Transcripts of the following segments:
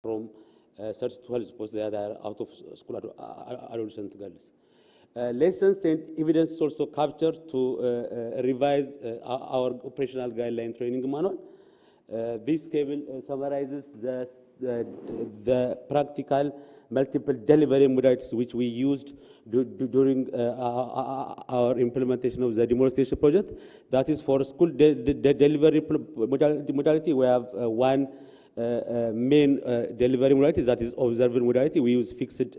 from 32 posts that are out of school adolescent girls. Lessons and evidence also captured to revise our operational guideline training manual. This table summarizes the practical multiple delivery modalities which we used during our implementation of the demonstration project. That is for school delivery modality. We have one main delivery modality, that is observer modality. We use fixed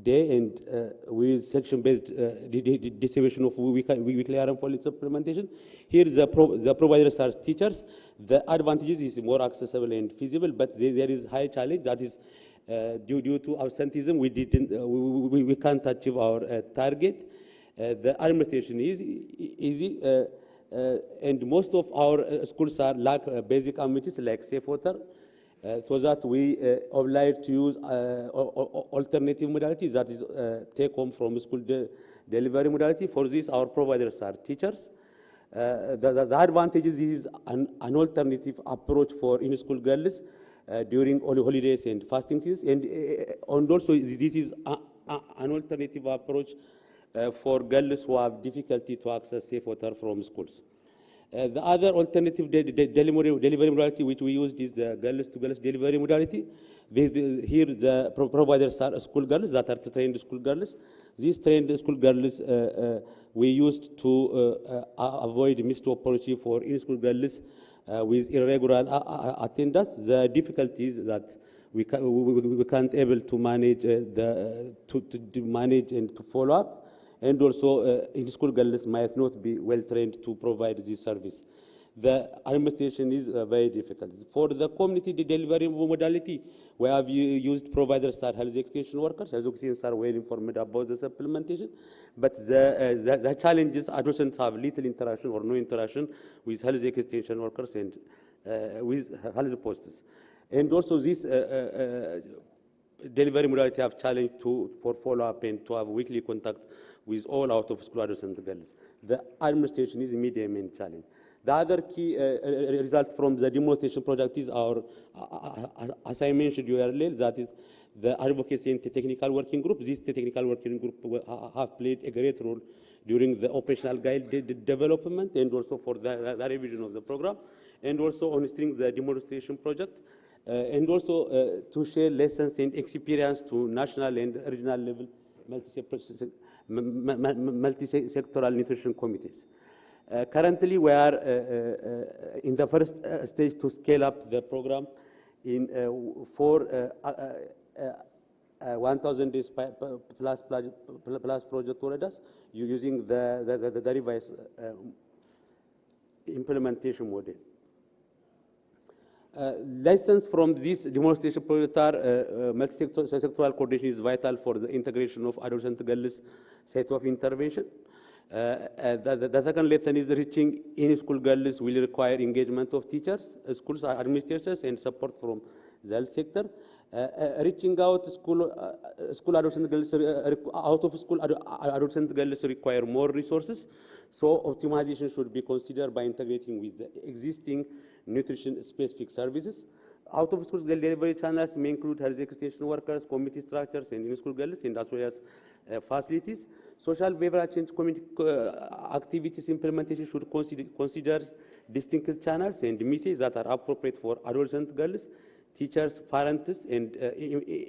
day, and we use section-based distribution of weekly RM supplementation. Here, the providers are teachers. The advantages is more accessible and feasible, but there is high challenge. That is due to absenteeism. We can't achieve our target. The administration is easy, and most of our schools lack basic amenities like safe water. So that we obliged to use alternative modalities, that is take home from school delivery modality. For this, our providers are teachers. The advantages is an alternative approach for in-school girls during holidays and fasting seasons, and also this is an alternative approach for girls who have difficulty to access safe water from schools. The other alternative delivery modality which we used is the girls-to-girls delivery modality. Here the providers are school girls that are trained school girls. These trained school girls we used to avoid missed opportunity for in-school girls with irregular attendance. The difficulty is that we can't able to manage to manage and to follow up. And also, in-school girls might not be well trained to provide this service. The administration is very difficult. For the community delivery modality, we have used providers are health extension workers. Health extensions are well informed about the supplementation, but the challenges, adolescents have little interaction or no interaction with health extension workers and with health posters. And also this delivery modality have challenge for follow-up and to have weekly contact with all out-of-school adolescent girls. The administration is a medium and challenge. The other key result from the demonstration project is our, as I mentioned earlier, that is the advocacy and technical working group. This technical working group have played a great role during the operational guide development and also for the revision of the program, and also on string the demonstration project, and also to share lessons and experience to national and regional level multi-sectoral nutrition committees. Currently, we are in the first stage to scale up the program in 1,000 days plus project orders using the revised implementation model. Lessons from this demonstration project are multi-sectoral coordination is vital for the integration of adolescent girls' set of intervention. The second lesson is reaching in-school girls will require engagement of teachers, schools administrators, and support from the health sector. Reaching out school adolescent girls, out of school adolescent girls require more resources. So optimization should be considered by integrating with the existing nutrition-specific services. Out-of-school delivery channels may include health extension workers, community structures, and in-school girls, and as well as facilities. Social behavioral change community activities implementation should consider distinct channels and messages that are appropriate for adolescent girls, teachers, parents, and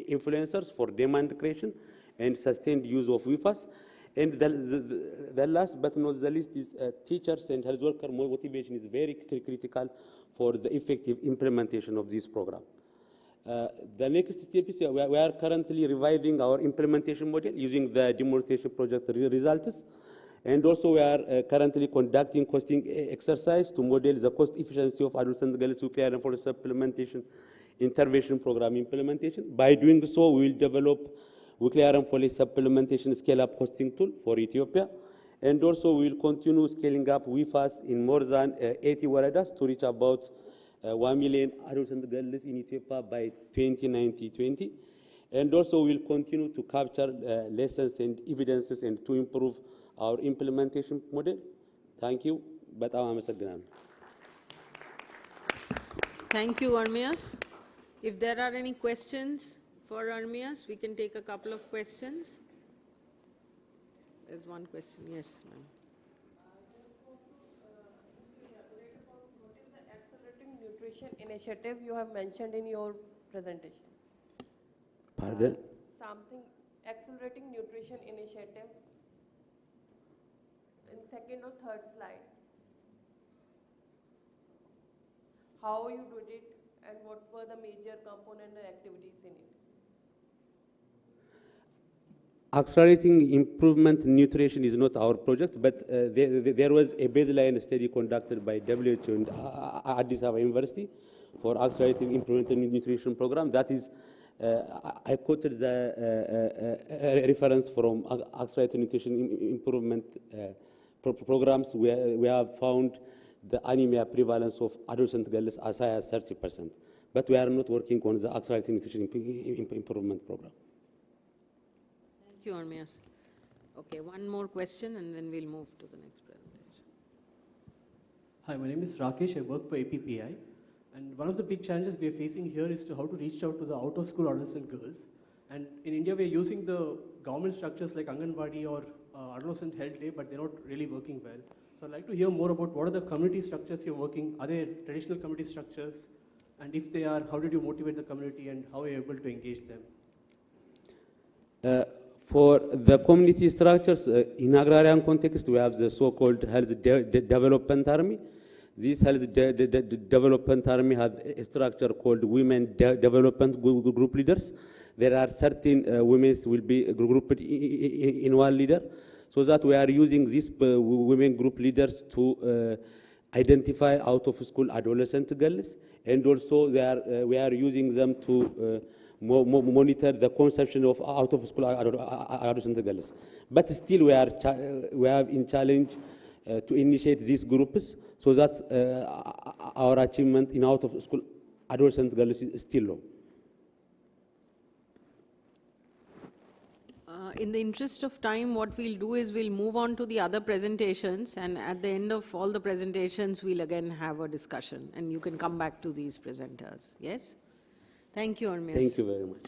influencers for demand creation and sustained use of WIFAs. And the last but not the least is teachers and health worker motivation is very critical for the effective implementation of this program. The next step is we are currently revising our implementation model using the demonstration project results. And also we are currently conducting costing exercise to model the cost efficiency of adolescent girls nuclear and for supplementation intervention program implementation. By doing so, we will develop weekly RM folate supplementation scale-up costing tool for Ethiopia. And also we will continue scaling up WIFAs in more than 80 waradas to reach about 1 million adolescent girls in Ethiopia by 2019-20. And also we will continue to capture lessons and evidences and to improve our implementation model. Thank you. Thank you, Armias. If there are any questions for Armias, we can take a couple of questions. There's one question. Yes, ma'am. What is the accelerating nutrition initiative you have mentioned in your presentation? Pardon? Something accelerating nutrition initiative in second or third slide. How you did it and what were the major component and activities in it? Accelerating improvement nutrition is not our project, but there was a baseline study conducted by WHO and Addis Ababa University for accelerating improvement nutrition program. That is, I quoted the reference from accelerating nutrition improvement programs. We have found the anemia prevalence of adolescent girls as high as 30%, but we are not working on the accelerating nutrition improvement program. Thank you, Armias. Okay, one more question and then we'll move to the next presentation. Hi, my name is Rakesh. I work for APPI. And one of the big challenges we are facing here is to how to reach out to the out-of-school adolescent girls. And in India, we are using the government structures like Anganwadi or adolescent health day, but they're not really working well. So I'd like to hear more about what are the community structures you're working. Are there traditional community structures? And if they are, how did you motivate the community and how are you able to engage them? For the community structures, in agrarian context, we have the so-called Health Development Army. This Health Development Army has a structure called Women Development Group Leaders. There are certain women will be grouped in one leader, so that we are using these women group leaders to identify out-of-school adolescent girls, and also we are using them to monitor the conception of out-of-school adolescent girls. But still, we have in challenge to initiate these groups so that our achievement in out-of-school adolescent girls is still low. In the interest of time, what we'll do is we'll move on to the other presentations, and at the end of all the presentations, we'll again have a discussion, and you can come back to these presenters. Yes? Thank you, Armias. Thank you very much.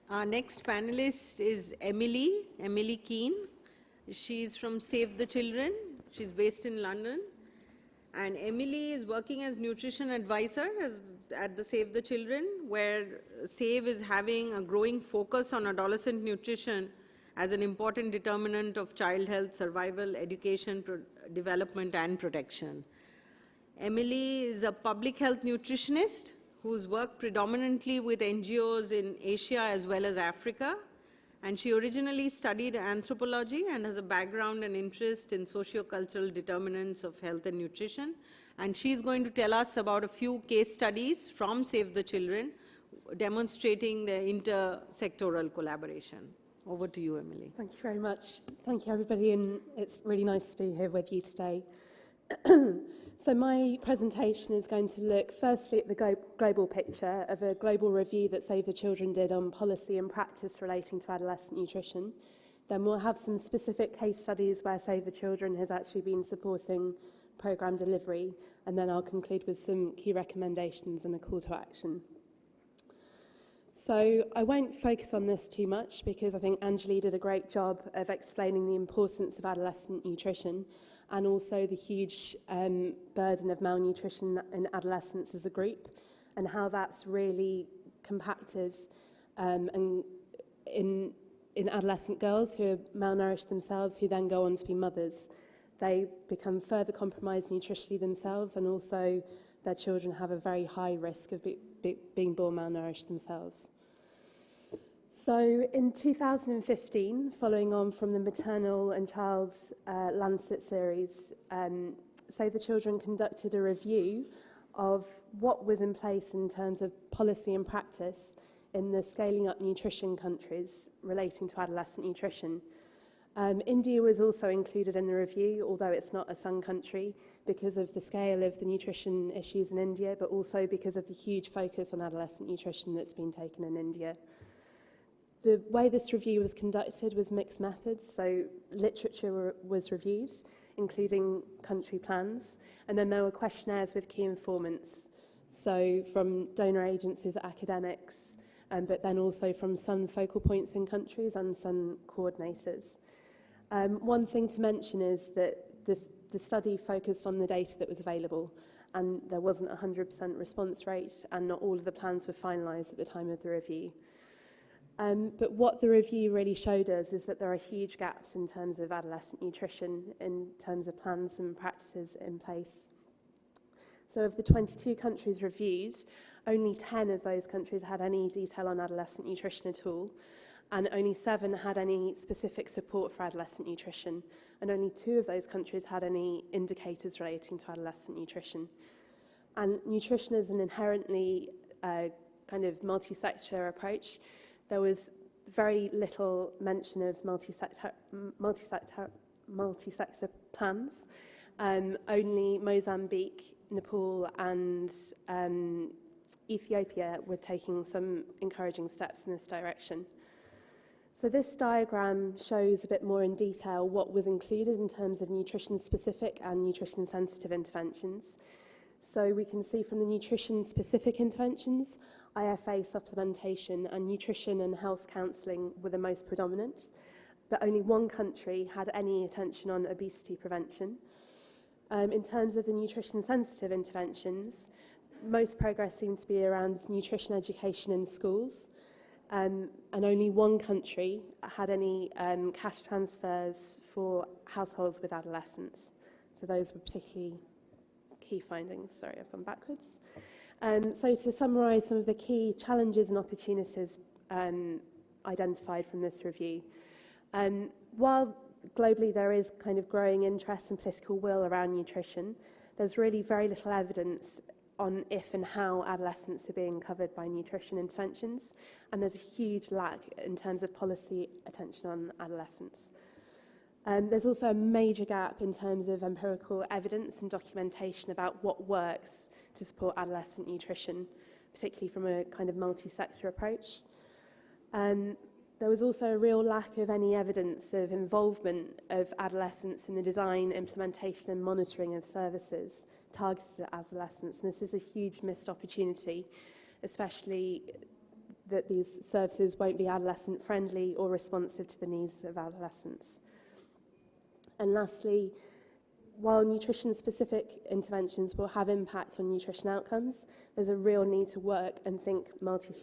Our next panelist is Emily Keane. She's from Save the Children. She's based in London. And Emily is working as nutrition advisor at the Save the Children, where Save is having a growing focus on adolescent nutrition as an important determinant of child health, survival, education, development, and protection. Emily is a public health nutritionist who's worked predominantly with NGOs in Asia as well as Africa. And she originally studied anthropology and has a background and interest in socio-cultural determinants of health and nutrition. And she's going to tell us about a few case studies from Save the Children, demonstrating the intersectoral collaboration. Over to you, Emily. Thank you very much. Thank you, everybody, and it's really nice to be here with you today. So my presentation is going to look firstly at the global picture of a global review that Save the Children did on policy and practice relating to adolescent nutrition. Then we'll have some specific case studies where Save the Children has actually been supporting programme delivery, and then I'll conclude with some key recommendations and a call to action. So I won't focus on this too much because I think Anjali did a great job of explaining the importance of adolescent nutrition and also the huge burden of malnutrition in adolescents as a group and how that's really compacted and in adolescent girls who are malnourished themselves, who then go on to be mothers. They become further compromised nutritionally themselves, and also their children have a very high risk of being born malnourished themselves. So in 2015, following on from the Maternal and Child's Lancet series, Save the Children conducted a review of what was in place in terms of policy and practice in the scaling up nutrition countries relating to adolescent nutrition. India was also included in the review, although it's not a sun country, because of the scale of the nutrition issues in India, but also because of the huge focus on adolescent nutrition that's been taken in India. The way this review was conducted was mixed methods, so literature was reviewed, including country plans. And then there were questionnaires with key informants, so from donor agencies, academics, but then also from some focal points in countries and some coordinators. One thing to mention is that the study focused on the data that was available, and there wasn't a 100% response rate, and not all of the plans were finalised at the time of the review. But what the review really showed us is that there are huge gaps in terms of adolescent nutrition, in terms of plans and practices in place. So of the 22 countries reviewed, only 10 of those countries had any detail on adolescent nutrition at all, and only 7 had any specific support for adolescent nutrition, and only 2 of those countries had any indicators relating to adolescent nutrition. And nutrition is an inherently kind of multi-sector approach. There was very little mention of multi-sector plans. Only Mozambique, Nepal and Ethiopia were taking some encouraging steps in this direction. So this diagram shows a bit more in detail what was included in terms of nutrition-specific and nutrition-sensitive interventions. So we can see from the nutrition-specific interventions, IFA supplementation and nutrition and health counselling were the most predominant, but only 1 country had any attention on obesity prevention. In terms of the nutrition-sensitive interventions, most progress seemed to be around nutrition education in schools, and only 1 country had any cash transfers for households with adolescents. So those were particularly key findings. Sorry, I've gone backwards. So to summarise some of the key challenges and opportunities identified from this review, while globally there is kind of growing interest and political will around nutrition, there's really very little evidence on if and how adolescents are being covered by nutrition interventions, and there's a huge lack in terms of policy attention on adolescents. There's also a major gap in terms of empirical evidence and documentation about what works to support adolescent nutrition, particularly from a kind of multi-sector approach. There was also a real lack of any evidence of involvement of adolescents in the design, implementation and monitoring of services targeted at adolescents. And this is a huge missed opportunity, especially that these services won't be adolescent friendly or responsive to the needs of adolescents. And lastly, while nutrition-specific interventions will have impact on nutrition outcomes, there's a real need to work and think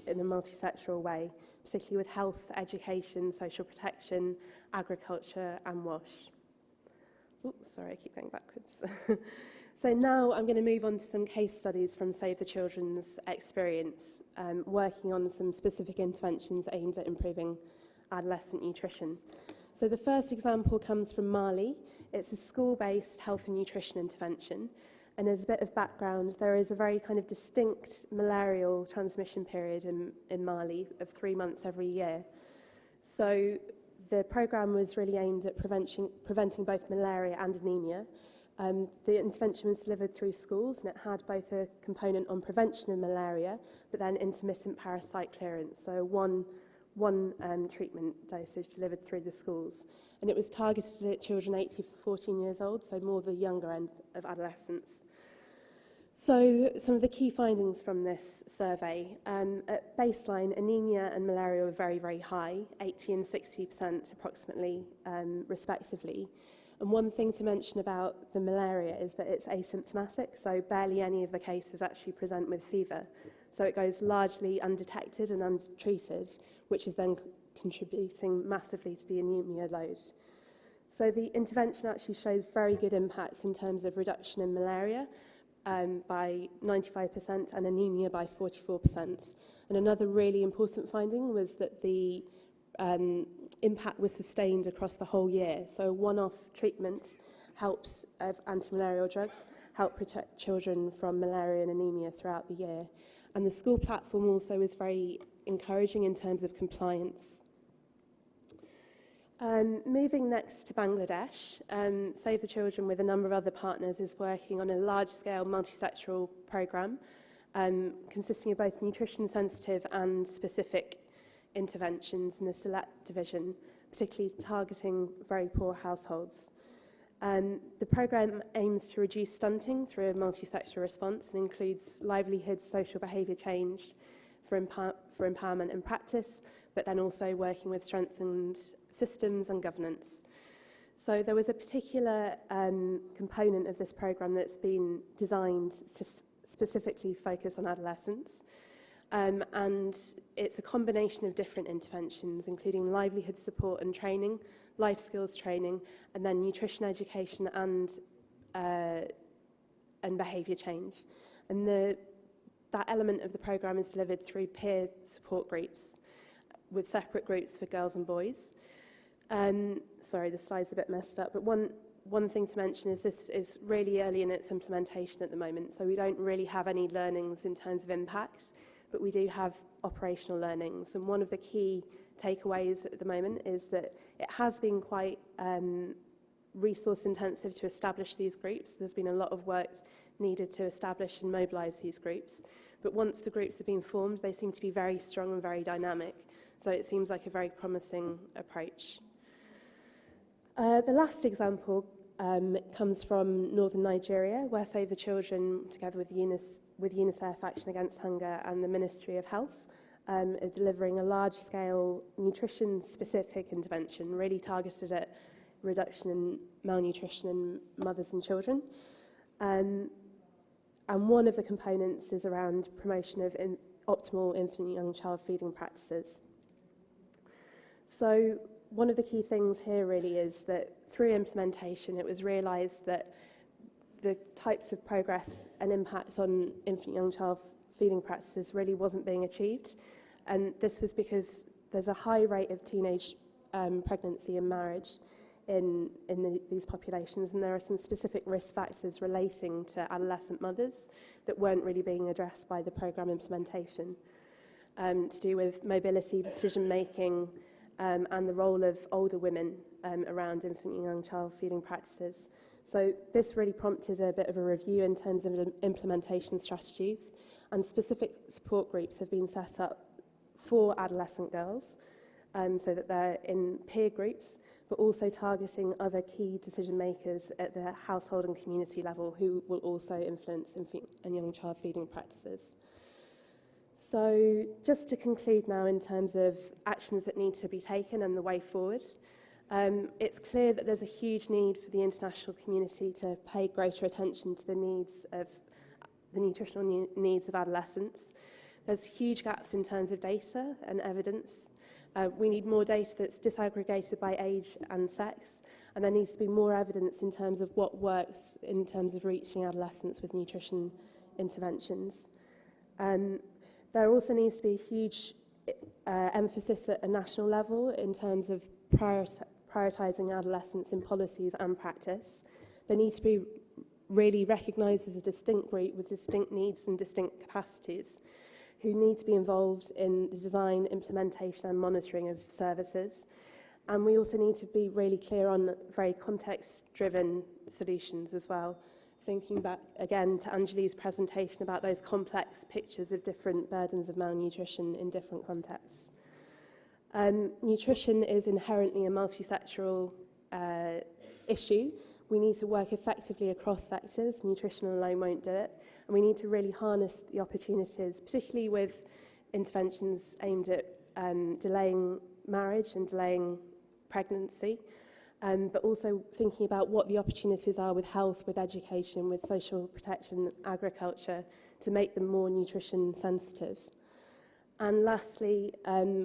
in a multi-sectoral way, particularly with health, education, social protection, agriculture and WASH. Oops, sorry, I keep going backwards. So now I'm going to move on to some case studies from Save the Children's experience, working on some specific interventions aimed at improving adolescent nutrition. So the first example comes from Mali. It's a school-based health and nutrition intervention. And as a bit of background, there is a very kind of distinct malarial transmission period in Mali of 3 months every year. So the programme was really aimed at preventing both malaria and anemia. The intervention was delivered through schools, and it had both a component on prevention of malaria, but then intermittent parasite clearance, so one treatment dosage delivered through the schools. And it was targeted at children 8 to 14 years old, so more the younger end of adolescence. So some of the key findings from this survey, at baseline, anemia and malaria were very, very high, 80 and 60% approximately, respectively. And one thing to mention about the malaria is that it's asymptomatic, so barely any of the cases actually present with fever. So it goes largely undetected and untreated, which is then contributing massively to the anemia load. So the intervention actually shows very good impacts in terms of reduction in malaria by 95% and anemia by 44%. And another really important finding was that the impact was sustained across the whole year. So one-off treatment helps of anti-malarial drugs help protect children from malaria and anemia throughout the year. And the school platform also is very encouraging in terms of compliance. Moving next to Bangladesh, Save the Children with a number of other partners is working on a large-scale multi-sectoral programme consisting of both nutrition-sensitive and specific interventions in the Select division, particularly targeting very poor households. The programme aims to reduce stunting through a multi-sector response and includes livelihoods, social behaviour change for empowerment and practice, but then also working with strengthened systems and governance. So there was a particular component of this programme that's been designed to specifically focus on adolescents. And it's a combination of different interventions, including livelihood support and training, life skills training, and then nutrition education and behaviour change. And that element of the programme is delivered through peer support groups, with separate groups for girls and boys. Sorry, the slide's a bit messed up, but one thing to mention is this is really early in its implementation at the moment, so we don't really have any learnings in terms of impact, but we do have operational learnings. And one of the key takeaways at the moment is that it has been quite resource intensive to establish these groups. There's been a lot of work needed to establish and mobilise these groups. But once the groups have been formed, they seem to be very strong and very dynamic. So it seems like a very promising approach. The last example comes from northern Nigeria, where Save the Children, together with UNICEF, Action Against Hunger, and the Ministry of Health, are delivering a large-scale nutrition-specific intervention, really targeted at reduction in malnutrition in mothers and children. And one of the components is around promotion of optimal infant and young child feeding practices. So one of the key things here really is that through implementation, it was realised that the types of progress and impact on infant and young child feeding practices really wasn't being achieved. And this was because there's a high rate of teenage pregnancy and marriage in these populations, and there are some specific risk factors relating to adolescent mothers that weren't really being addressed by the programme implementation, to do with mobility, decision-making, and the role of older women around infant and young child feeding practices. So this really prompted a bit of a review in terms of implementation strategies, and specific support groups have been set up for adolescent girls, so that they're in peer groups, but also targeting other key decision makers at the household and community level who will also influence infant and young child feeding practices. So just to conclude now in terms of actions that need to be taken and the way forward, it's clear that there's a huge need for the international community to pay greater attention to the nutritional needs of adolescents. There's huge gaps in terms of data and evidence. We need more data that's disaggregated by age and sex, and there needs to be more evidence in terms of what works in terms of reaching adolescents with nutrition interventions. There also needs to be a huge emphasis at a national level in terms of prioritising adolescents in policies and practice. They need to be really recognised as a distinct group with distinct needs and distinct capacities, who need to be involved in the design, implementation and monitoring of services. And we also need to be really clear on very context-driven solutions as well, thinking back again to Anjali's presentation about those complex pictures of different burdens of malnutrition in different contexts. Nutrition is inherently a multi-sectoral issue. We need to work effectively across sectors. Nutrition alone won't do it. And we need to really harness the opportunities, particularly with interventions aimed at delaying marriage and delaying pregnancy, but also thinking about what the opportunities are with health, with education, with social protection, agriculture, to make them more nutrition sensitive. And lastly,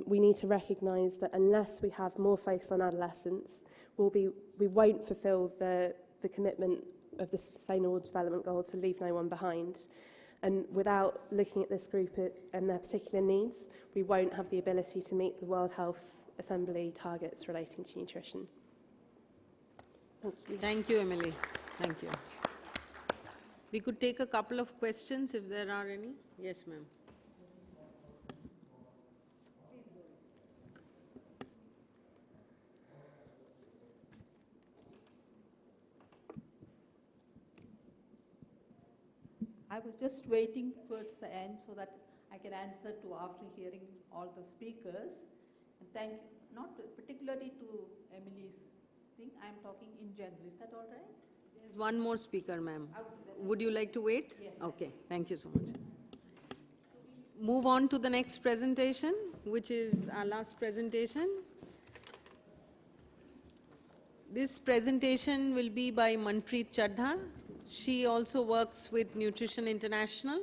we need to recognise that unless we have more focus on adolescents, we won't fulfil the commitment of the Sustainable Development Goals to leave no one behind. And without looking at this group and their particular needs, we won't have the ability to meet the World Health Assembly targets relating to nutrition. Thank you. Thank you, Emily. Thank you. We could take a couple of questions if there are any. Yes, ma'am. I was just waiting towards the end so that I can answer to after hearing all the speakers. And thank not particularly to Emily's think I'm talking in general. Is that all right? There's one more speaker, ma'am. Would you like to wait? Yes. Okay, thank you so much. Move on to the next presentation, which is our last presentation. This presentation will be by Manpreet Chadha. She also works with Nutrition International,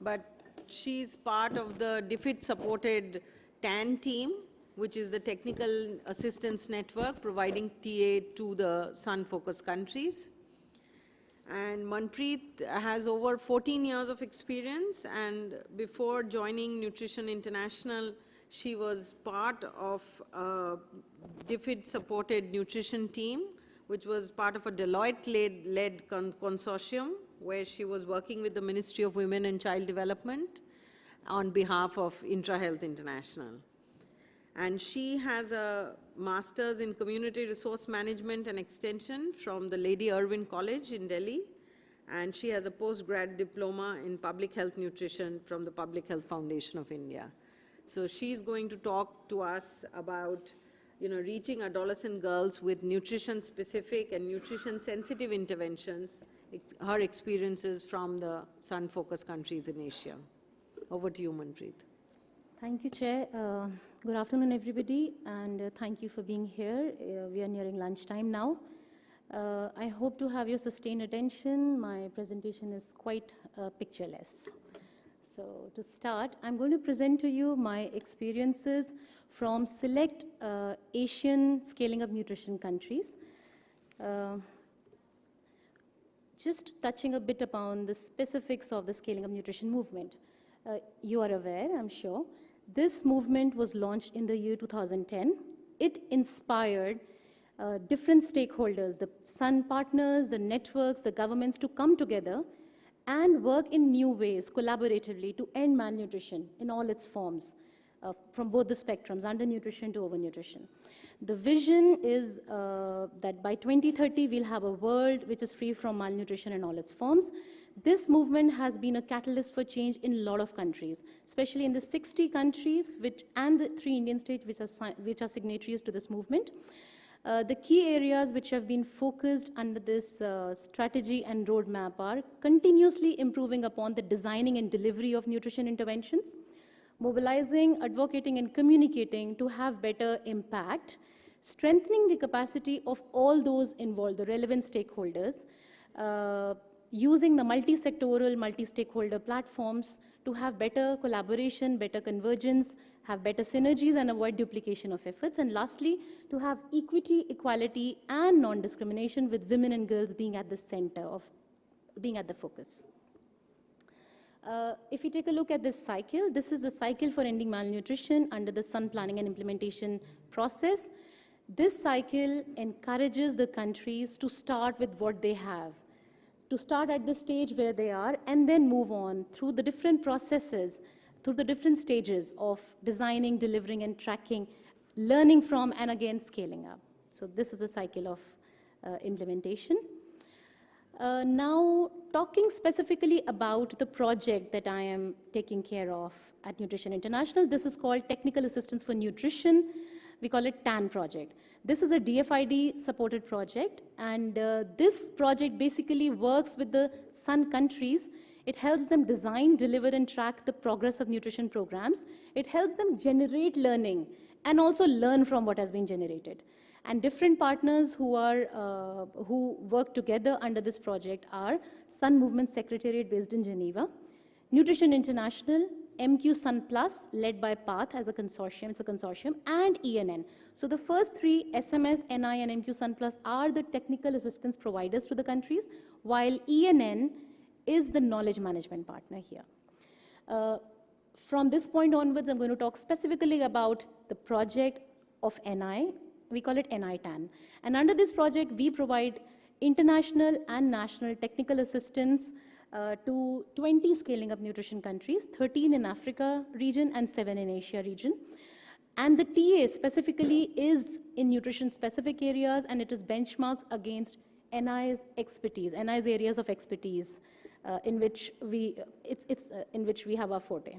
but she's part of the DFID-supported TAN team, which is the Technical Assistance Network providing TA to the sun-focused countries. And Manpreet has over 14 years of experience, and before joining Nutrition International, she was part of a DFID-supported nutrition team, which was part of a Deloitte-led consortium, where she was working with the Ministry of Women and Child Development on behalf of IntraHealth International. And she has a master's in community resource management and extension from the Lady Irwin College in Delhi. And she has a postgrad diploma in public health nutrition from the Public Health Foundation of India. So she's going to talk to us about, reaching adolescent girls with nutrition-specific and nutrition-sensitive interventions, her experiences from the sun-focused countries in Asia. Over to you, Manpreet. Thank you, Chair. Good afternoon, everybody, and thank you for being here. We are nearing lunchtime now. I hope to have your sustained attention. My presentation is quite pictureless. So to start, I'm going to present to you my experiences from select Asian scaling up nutrition countries. Just touching a bit upon the specifics of the scaling up nutrition movement. You are aware, I'm sure, this movement was launched in the year 2010. It inspired different stakeholders, the sun partners, the networks, the governments to come together and work in new ways, collaboratively, to end malnutrition in all its forms, from both the spectrums, undernutrition to overnutrition. The vision is that by 2030, we'll have a world which is free from malnutrition in all its forms. This movement has been a catalyst for change in a lot of countries, especially in the 60 countries and the 3 Indian states which are signatories to this movement. The key areas which have been focused under this strategy and roadmap are continuously improving upon the designing and delivery of nutrition interventions, mobilizing, advocating, and communicating to have better impact, strengthening the capacity of all those involved, the relevant stakeholders, using the multi-sectoral, multi-stakeholder platforms to have better collaboration, better convergence, have better synergies and avoid duplication of efforts, and lastly, to have equity, equality, and non-discrimination with women and girls being at the center of, being at the focus. If you take a look at this cycle, this is the cycle for ending malnutrition under the Sun Planning and Implementation process. This cycle encourages the countries to start with what they have, to start at the stage where they are, and then move on through the different processes, through the different stages of designing, delivering, and tracking, learning from, and again scaling up. So this is a cycle of implementation. Now, talking specifically about the project that I am taking care of at Nutrition International, this is called Technical Assistance for Nutrition. We call it TAN project. This is a DFID-supported project, and this project basically works with the Sun countries. It helps them design, deliver, and track the progress of nutrition programs. It helps them generate learning and also learn from what has been generated. And different partners who work together under this project are Sun Movement Secretariat based in Geneva, Nutrition International, MQ Sun Plus, led by PATH as a consortium, it's a consortium, and ENN. So the first 3, SMS, NI, and MQ Sun Plus, are the technical assistance providers to the countries, while ENN is the knowledge management partner here. From this point onwards, I'm going to talk specifically about the project of NI. We call it NI-TAN. And under this project, we provide international and national technical assistance to 20 scaling up nutrition countries, 13 in Africa region and 7 in Asia region. And the TA specifically is in nutrition specific areas, and it is benchmarked against NI's expertise, NI's areas of expertise in which we have our forte.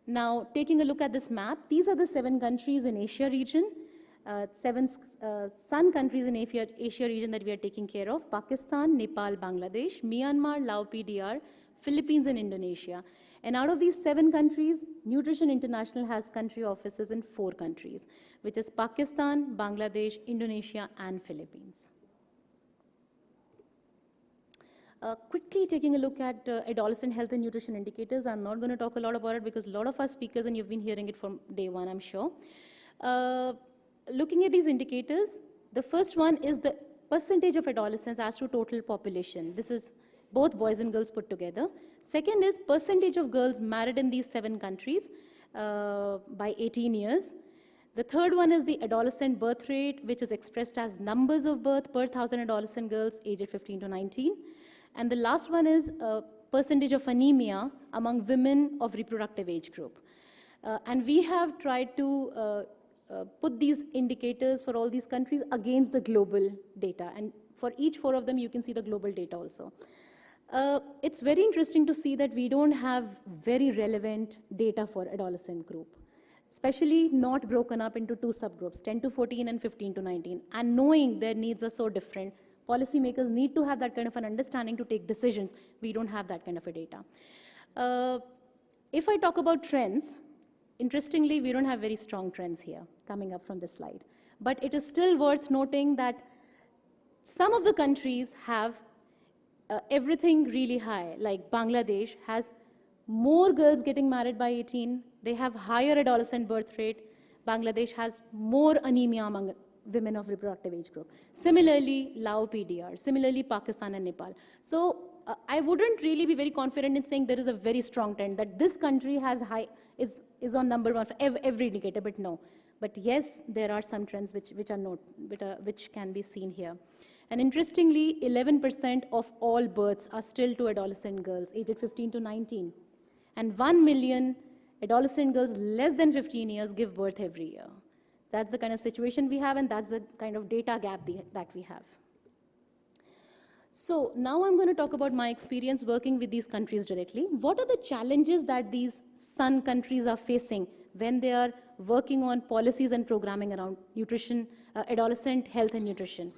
Now, taking a look at this map, these are the 7 countries in Asia region, 7 sun countries in Asia region that we are taking care of: Pakistan, Nepal, Bangladesh, Myanmar, Laos, PDR, Philippines, and Indonesia. And out of these 7 countries, Nutrition International has country offices in 4 countries, which is Pakistan, Bangladesh, Indonesia, and Philippines. Quickly taking a look at adolescent health and nutrition indicators. I'm not going to talk a lot about it because a lot of our speakers, and you've been hearing it from day one, I'm sure. Looking at these indicators, the first one is the percentage of adolescents as to total population. This is both boys and girls put together. Second is percentage of girls married in these 7 countries by 18 years. The third one is the adolescent birth rate, which is expressed as numbers of birth per 1,000 adolescent girls aged 15 to 19. And the last one is percentage of anemia among women of reproductive age group. And we have tried to put these indicators for all these countries against the global data. And for each 4 of them, you can see the global data also. It's very interesting to see that we don't have very relevant data for adolescent group, especially not broken up into 2 subgroups, 10 to 14 and 15 to 19. And knowing their needs are so different, policymakers need to have that kind of an understanding to take decisions. We don't have that kind of a data. If I talk about trends, interestingly, we don't have very strong trends here coming up from this slide. But it is still worth noting that some of the countries have everything really high, like Bangladesh has more girls getting married by 18. They have higher adolescent birth rate. Bangladesh has more anemia among women of reproductive age group. Similarly, Laos, PDR. Similarly, Pakistan and Nepal. So I wouldn't really be very confident in saying there is a very strong trend that this country has is on number 1 for every indicator, but no. But yes, there are some trends which can be seen here. And interestingly, 11% of all births are still to adolescent girls aged 15 to 19. And 1 million adolescent girls less than 15 years give birth every year. That's the kind of situation we have, and that's the kind of data gap that we have. So now I'm going to talk about my experience working with these countries directly. What are the challenges that these sun countries are facing when they are working on policies and programming around nutrition, adolescent health and nutrition?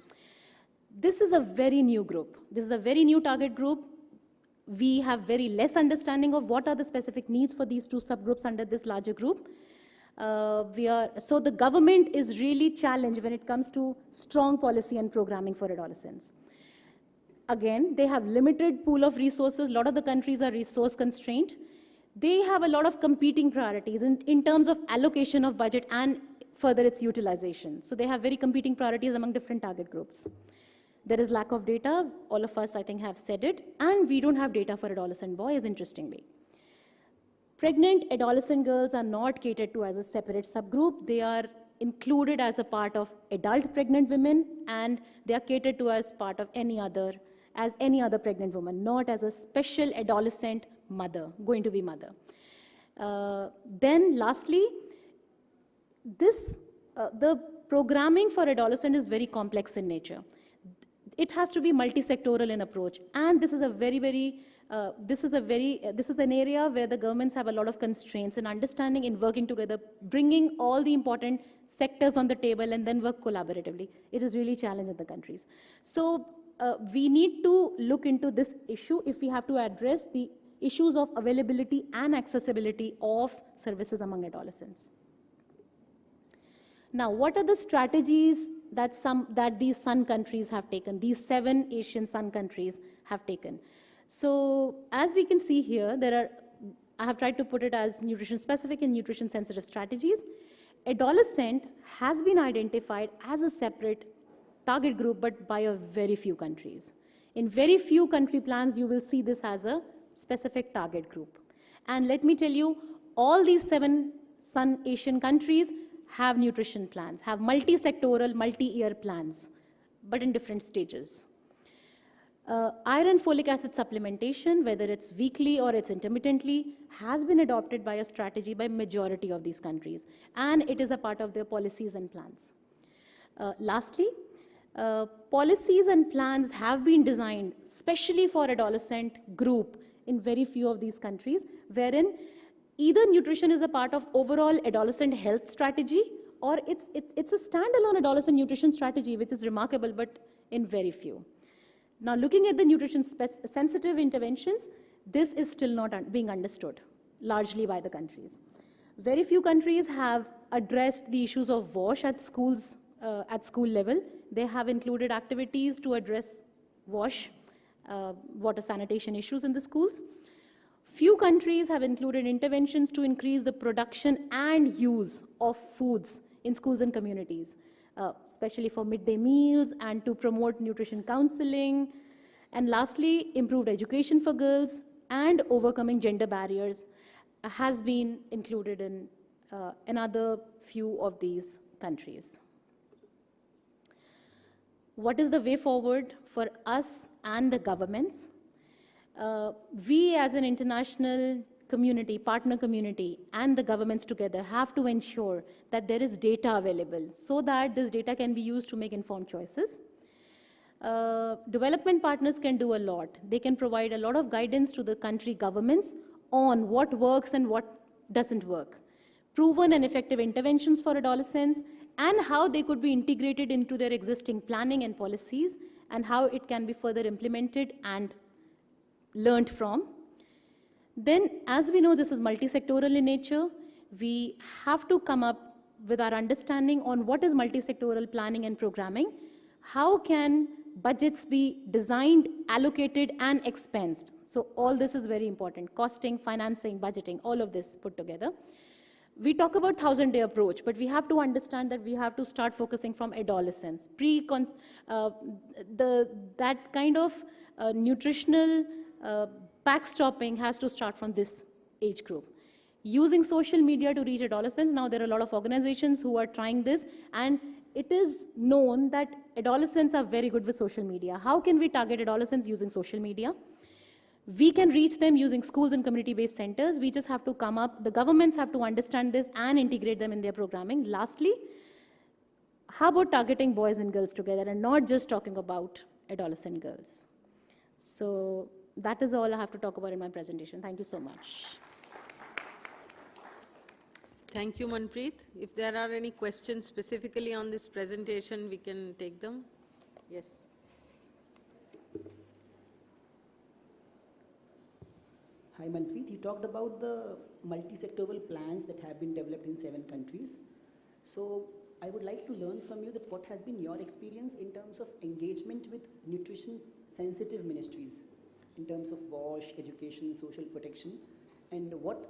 This is a very new group. This is a very new target group. We have very less understanding of what are the specific needs for these 2 subgroups under this larger group. So the government is really challenged when it comes to strong policy and programming for adolescents. Again, they have limited pool of resources. A lot of the countries are resource constrained. They have a lot of competing priorities in terms of allocation of budget and further its utilization. So they have very competing priorities among different target groups. There is lack of data. All of us, I think, have said it. And we don't have data for adolescent boys, interestingly. Pregnant adolescent girls are not catered to as a separate subgroup. They are included as a part of adult pregnant women, and they are catered to as part of any other pregnant woman, not as a special adolescent mother, going to be mother. Then lastly, the programming for adolescent is very complex in nature. It has to be multi-sectoral in approach, and this is an area where the governments have a lot of constraints in understanding, in working together, bringing all the important sectors on the table and then work collaboratively. It is really challenging in the countries. So we need to look into this issue if we have to address the issues of availability and accessibility of services among adolescents. Now, what are the strategies that these sun countries have taken, these 7 Asian sun countries have taken? So as we can see here, I have tried to put it as nutrition-specific and nutrition-sensitive strategies. Adolescent has been identified as a separate target group, but by a very few countries. In very few country plans, you will see this as a specific target group. And let me tell you, all these 7 Sun Asian countries have nutrition plans, have multi-sectoral, multi-year plans, but in different stages. Iron folic acid supplementation, whether it's weekly or it's intermittently, has been adopted by a strategy by majority of these countries, and it is a part of their policies and plans. Lastly, policies and plans have been designed specially for adolescent group in very few of these countries, wherein either nutrition is a part of overall adolescent health strategy or it's a standalone adolescent nutrition strategy, which is remarkable, but in very few. Now, looking at the nutrition-sensitive interventions, this is still not being understood, largely by the countries. Very few countries have addressed the issues of WASH at schools, at school level. They have included activities to address WASH, water sanitation issues in the schools. Few countries have included interventions to increase the production and use of foods in schools and communities, especially for midday meals and to promote nutrition counseling. And lastly, improved education for girls and overcoming gender barriers has been included in another few of these countries. What is the way forward for us and the governments? We as an international community, partner community, and the governments together have to ensure that there is data available so that this data can be used to make informed choices. Development partners can do a lot. They can provide a lot of guidance to the country governments on what works and what doesn't work. Proven and effective interventions for adolescents and how they could be integrated into their existing planning and policies and how it can be further implemented and learned from. Then, as we know, this is multi-sectoral in nature. We have to come up with our understanding on what is multi-sectoral planning and programming. How can budgets be designed, allocated, and expensed? So all this is very important. Costing, financing, budgeting, all of this put together. We talk about 1,000-day approach, but we have to understand that we have to start focusing from adolescence. That kind of nutritional backstopping has to start from this age group. Using social media to reach adolescents, now there are a lot of organizations who are trying this, and it is known that adolescents are very good with social media. How can we target adolescents using social media? We can reach them using schools and community-based centers. We just have to come up, the governments have to understand this and integrate them in their programming. Lastly, how about targeting boys and girls together and not just talking about adolescent girls? So that is all I have to talk about in my presentation. Thank you so much. Thank you, Manpreet. If there are any questions specifically on this presentation, we can take them. Yes. Hi, Manpreet. You talked about the multi-sectoral plans that have been developed in 7 countries. So I would like to learn from you that what has been your experience in terms of engagement with nutrition-sensitive ministries, in terms of WASH, education, social protection, and what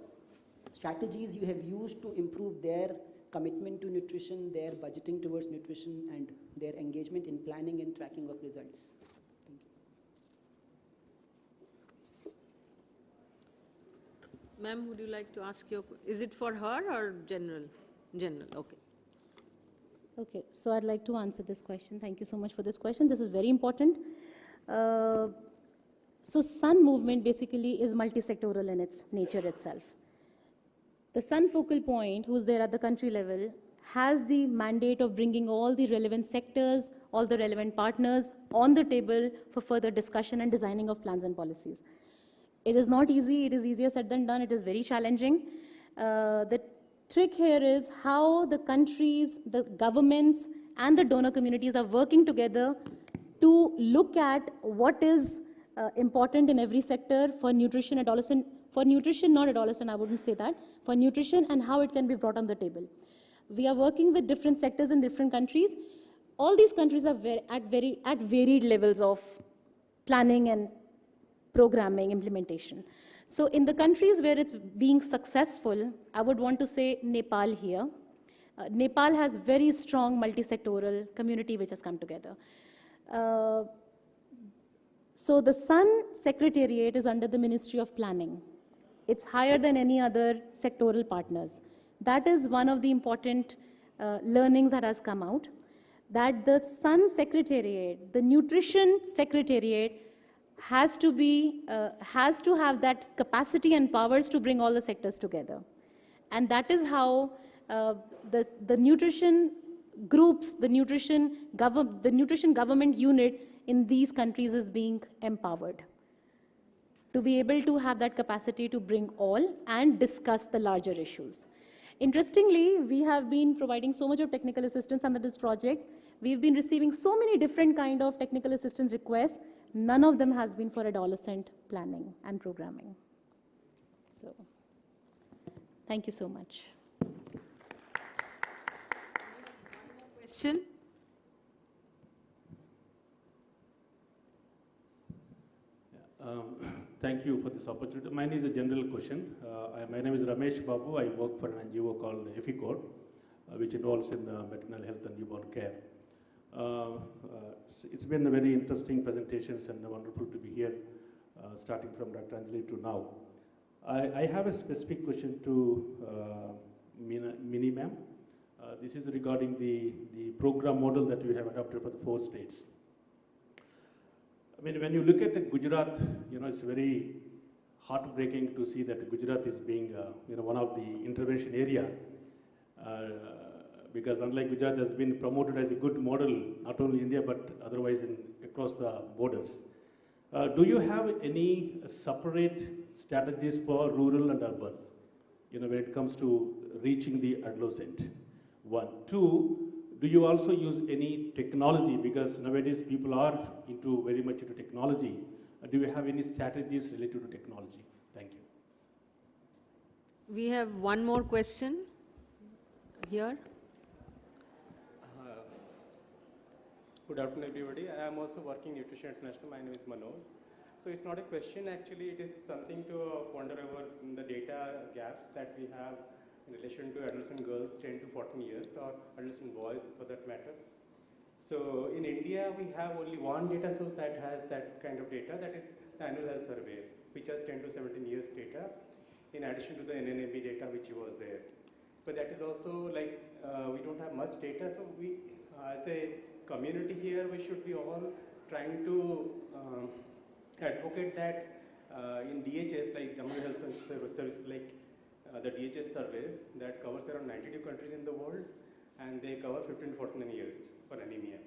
strategies you have used to improve their commitment to nutrition, their budgeting towards nutrition, and their engagement in planning and tracking of results. Thank you. Ma'am, would you like to ask your, is it for her or general? General, okay. Okay, so I'd like to answer this question. Thank you so much for this question. This is very important. So Sun movement basically is multi-sectoral in its nature itself. The Sun focal point, who's there at the country level, has the mandate of bringing all the relevant sectors, all the relevant partners on the table for further discussion and designing of plans and policies. It is not easy. It is easier said than done. It is very challenging. The trick here is how the countries, the governments, and the donor communities are working together to look at what is important in every sector for nutrition, adolescent, for nutrition, not adolescent, I wouldn't say that, for nutrition and how it can be brought on the table. We are working with different sectors in different countries. All these countries are at varied levels of planning and programming implementation. So in the countries where it's being successful, I would want to say Nepal here. Nepal has very strong multi-sectoral community which has come together. So the Sun Secretariat is under the Ministry of Planning. It's higher than any other sectoral partners. That is one of the important learnings that has come out, that the Sun Secretariat, the Nutrition Secretariat, has to have that capacity and powers to bring all the sectors together. And that is how the nutrition groups, the nutrition government unit in these countries is being empowered to be able to have that capacity to bring all and discuss the larger issues. Interestingly, we have been providing so much of technical assistance under this project. We've been receiving so many different kind of technical assistance requests. None of them has been for adolescent planning and programming. So, thank you so much. Question? Thank you for this opportunity. Mine is a general question. My name is Ramesh Babu. I work for an NGO called EFICOR, which involves in maternal health and newborn care. It's been a very interesting presentations and wonderful to be here, starting from Dr. Anjali to now. I have a specific question to Mini ma'am. This is regarding the program model that we have adopted for the 4 states. I mean, when you look at Gujarat, it's very heartbreaking to see that Gujarat is being, one of the intervention area, because unlike Gujarat has been promoted as a good model, not only India, but otherwise across the borders. Do you have any separate strategies for rural and urban, when it comes to reaching the adolescent? 1. 2, do you also use any technology? Because nowadays people are very much into technology. Do you have any strategies related to technology? Thank you. We have one more question here. Good afternoon, everybody. I am also working Nutrition International. My name is Manoj. So it's not a question, actually. It is something to ponder over the data gaps that we have in relation to adolescent girls 10 to 14 years, or adolescent boys for that matter. So in India, we have only one data source that has that kind of data, that is the annual health survey, which has 10 to 17 years data, in addition to the NNMB data which was there. But that is also like, we don't have much data, so we, as a community here, we should be all trying to advocate that in DHS, like Government Health Service, like the DHS surveys that covers around 92 countries in the world, and they cover 15 to 14 years for anemia.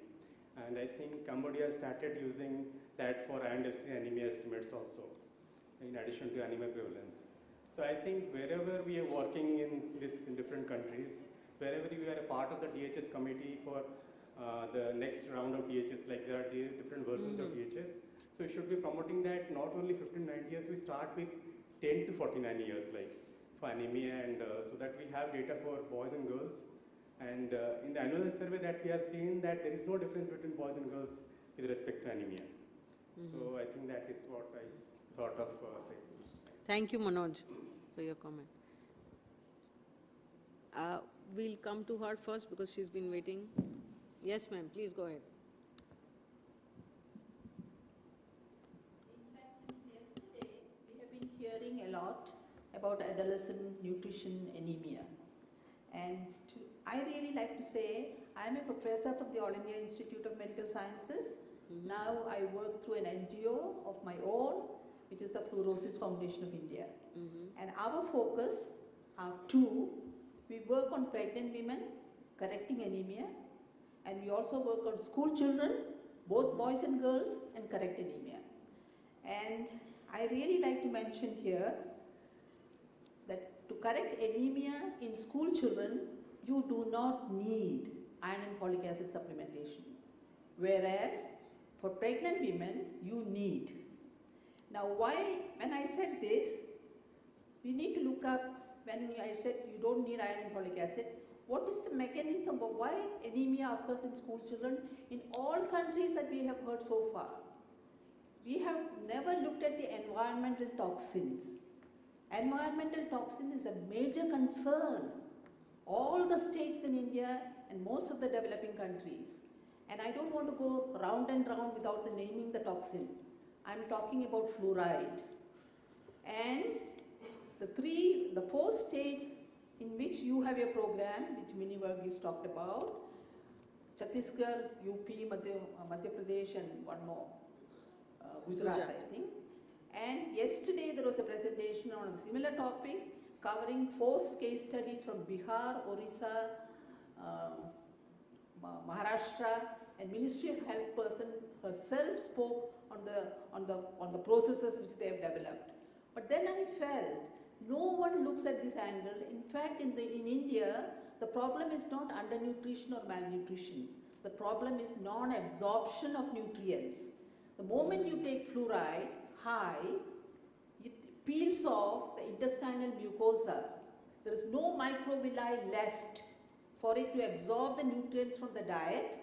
And I think Cambodia started using that for INFC anemia estimates also, in addition to anemia prevalence. So I think wherever we are working in different countries, wherever we are a part of the DHS committee for the next round of DHS, like there are different versions of DHS. So we should be promoting that not only 15 to 90 years, we start with 10 to 49 years, like for anemia, and so that we have data for boys and girls. And in the annual survey that we are seeing that there is no difference between boys and girls with respect to anemia. So I think that is what I thought of saying. Thank you, Manoj, for your comment. We'll come to her first because she's been waiting. Yes, ma'am, please go ahead. In fact, since yesterday, we have been hearing a lot about adolescent nutrition anemia. And I really like to say, I am a professor from the All India Institute of Medical Sciences. Now I work through an NGO of my own, which is the Fluorosis Foundation of India. And our focus are 2. We work on pregnant women, correcting anemia, and we also work on school children, both boys and girls, and correct anemia. And I really like to mention here that to correct anemia in school children, you do not need iron and folic acid supplementation. Whereas for pregnant women, you need. Now why, when I said this, we need to look up, when I said you don't need iron and folic acid, what is the mechanism of why anemia occurs in school children in all countries that we have heard so far? We have never looked at the environmental toxins. Environmental toxin is a major concern. All the states in India and most of the developing countries. And I don't want to go round and round without the naming the toxin. I'm talking about fluoride. And the 4 states in which you have a program, which Mini Varghese talked about, Chhattisgarh, UP, Madhya Pradesh, and one more, Gujarat, I think. And yesterday there was a presentation on a similar topic covering 4 case studies from Bihar, Orissa, Maharashtra, and Ministry of Health person herself spoke on the processes which they have developed. But then I felt No one looks at this angle. In fact, in India, the problem is not undernutrition or malnutrition. The problem is non-absorption of nutrients. The moment you take fluoride high, it peels off the intestinal mucosa. There is no microvilli left for it to absorb the nutrients from the diet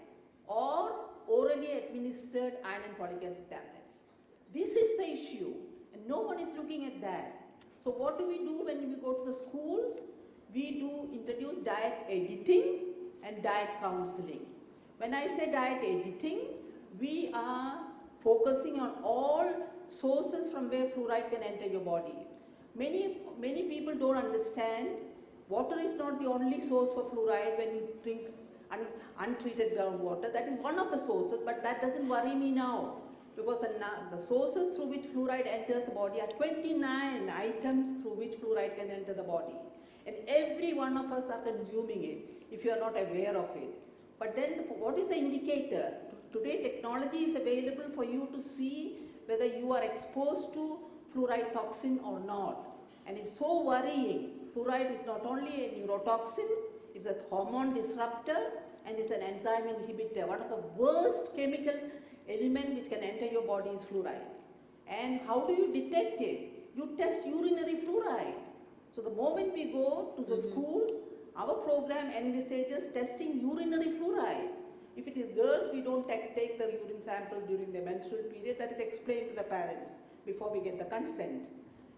or orally administered iron and folic acid tablets. This is the issue, and no one is looking at that. So what do we do when we go to the schools? We do introduce diet editing and diet counseling. When I say diet editing, we are focusing on all sources from where fluoride can enter your body. Many people don't understand water is not the only source for fluoride when you drink untreated groundwater. That is one of the sources, but that doesn't worry me now, because the sources through which fluoride enters the body are 29 items through which fluoride can enter the body. And every one of us are consuming it if you are not aware of it. But then what is the indicator? Today technology is available for you to see whether you are exposed to fluoride toxin or not. And it's so worrying. Fluoride is not only a neurotoxin, it's a hormone disruptor, and it's an enzyme inhibitor. One of the worst chemical elements which can enter your body is fluoride. And how do you detect it? You test urinary fluoride. So the moment we go to the schools, our program envisages testing urinary fluoride. If it is girls, we don't take the urine sample during the menstrual period. That is explained to the parents before we get the consent.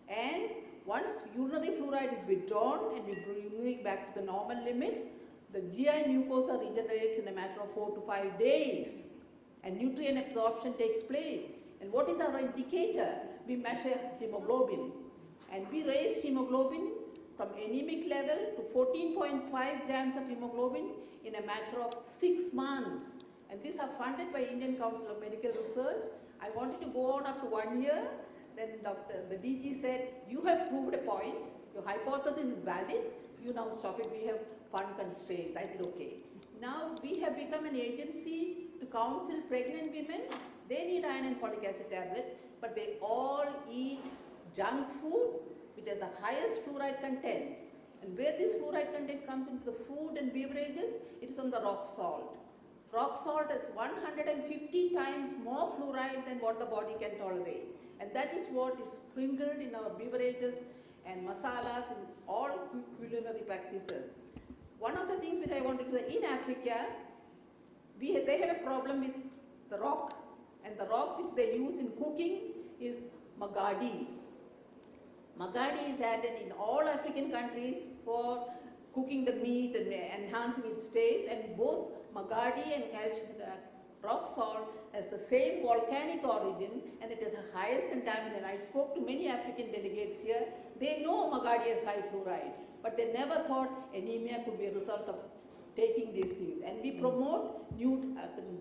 And once urinary fluoride is withdrawn and we bring it back to the normal limits, the GI mucosa regenerates in a matter of 4 to 5 days, and nutrient absorption takes place. And what is our indicator? We measure hemoglobin, and we raise hemoglobin from anemic level to 14.5 grams of hemoglobin in a matter of 6 months. And these are funded by Indian Council of Medical Research. I wanted to go on up to 1 year. Then the DG said, you have proved a point, your hypothesis is valid, you now stop it, we have fund constraints. I said, okay. Now we have become an agency to counsel pregnant women. They need iron and folic acid tablet, but they all eat junk food, which has the highest fluoride content. And where this fluoride content comes into the food and beverages, it is on the rock salt. Rock salt has 150 times more fluoride than what the body can tolerate. And that is what is sprinkled in our beverages and masalas and all culinary practices. One of the things which I wanted to say, in Africa, they have a problem with the rock. And the rock which they use in cooking is magadi. Magadi is added in all African countries for cooking the meat and enhancing its taste. And both magadi and rock salt has the same volcanic origin, and it is the highest contaminant. I spoke to many African delegates here. They know magadi has high fluoride, but they never thought anemia could be a result of taking these things. And we promote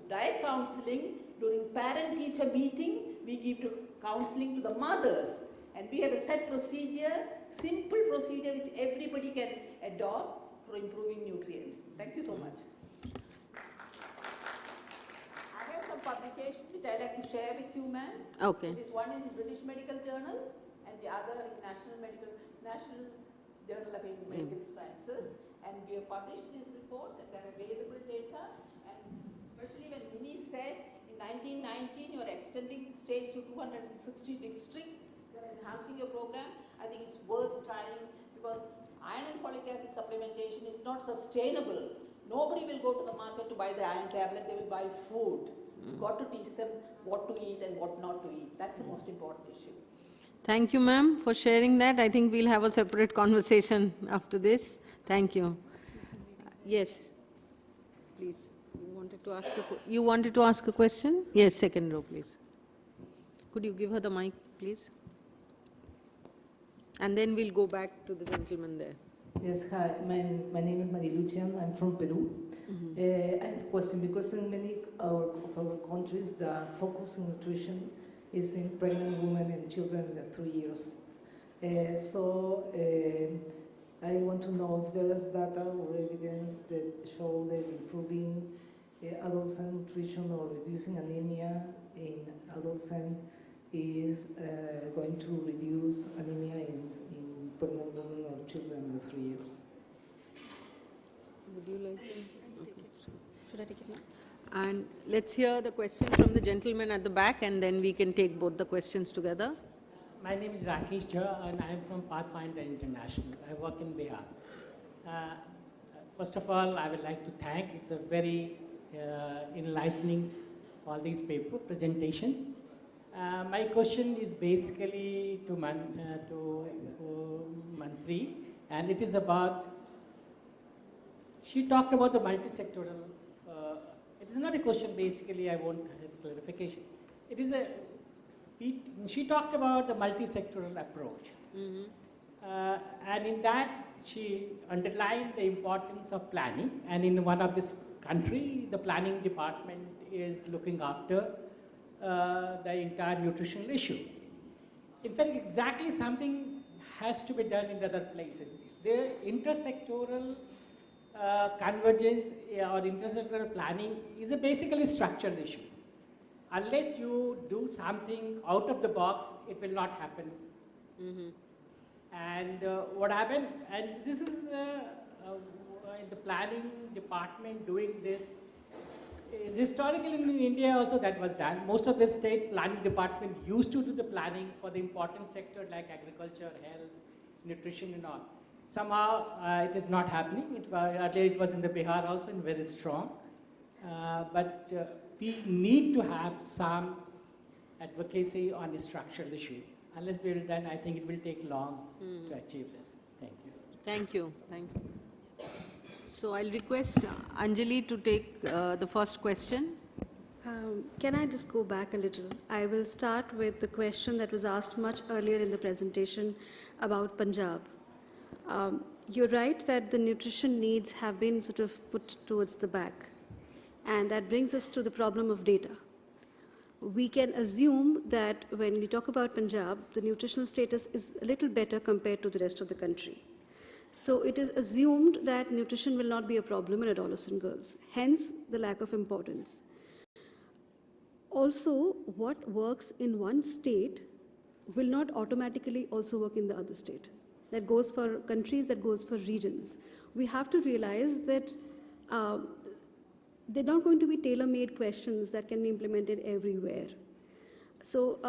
diet counseling during parent-teacher meeting. We give counseling to the mothers, and we have a set procedure, simple procedure which everybody can adopt for improving nutrients. Thank you so much. Publication which I like to share with you, ma'am. Okay. It is one in British Medical Journal and the other in National Journal of Medical Sciences. And we have published these reports and they are available data. And especially when Minnie said in 1919 you are extending states to 260 districts, you are enhancing your program, I think it's worth trying, because iron and folic acid supplementation is not sustainable. Nobody will go to the market to buy the iron tablet, they will buy food. You've got to teach them what to eat and what not to eat. That's the most important issue. Thank you, ma'am, for sharing that. I think we'll have a separate conversation after this. Thank you. Yes, please. You wanted to ask a question? Yes, second row, please. Could you give her the mic, please? And then we'll go back to the gentleman there. Yes, hi. My name is Maria Lucian. I'm from Peru. I have a question, because in many of our countries, the focus on nutrition is in pregnant women and children under 3 years. I want to know if there is data or evidence that show that improving adolescent nutrition or reducing anemia in adolescent is going to reduce anemia in pregnant the 3 years. Would you like to? Should I take it now? And let's hear the question from the gentleman at the back, and then we can take both the questions together. My name is Rakesh Jha, and I am from Pathfinder International. I work in Bihar. First of all, I would like to thank, it's a very enlightening, all these paper presentation. My question is basically to Manpreet, and it is about, she talked about the multi-sectoral, it is not a question basically, I want clarification. It is she talked about the multi-sectoral approach. And in that, she underlined the importance of planning. And in one of this country, the planning department is looking after the entire nutritional issue. In fact, exactly something has to be done in the other places. The intersectoral convergence or intersectoral planning is a basically structural issue. Unless you do something out of the box, it will not happen. And what happened, and this is the planning department doing this, is historically in India also that was done. Most of the state planning department used to do the planning for the important sector like agriculture, health, nutrition and all. Somehow it is not happening. Earlier it was in the Bihar also and very strong. But we need to have some advocacy on the structural issue. Unless we are done, I think it will take long to achieve this. Thank you. Thank you. Thank you. So I'll request Anjali to take the first question. Can I just go back a little? I will start with the question that was asked much earlier in the presentation about Punjab. You're right that the nutrition needs have been sort of put towards the back. And that brings us to the problem of data. We can assume that when we talk about Punjab, the nutritional status is a little better compared to the rest of the country. So it is assumed that nutrition will not be a problem in adolescent girls, hence the lack of importance. Also, what works in one state will not automatically also work in the other state. That goes for countries, that goes for regions. We have to realize that they're not going to be tailor-made questions that can be implemented everywhere. So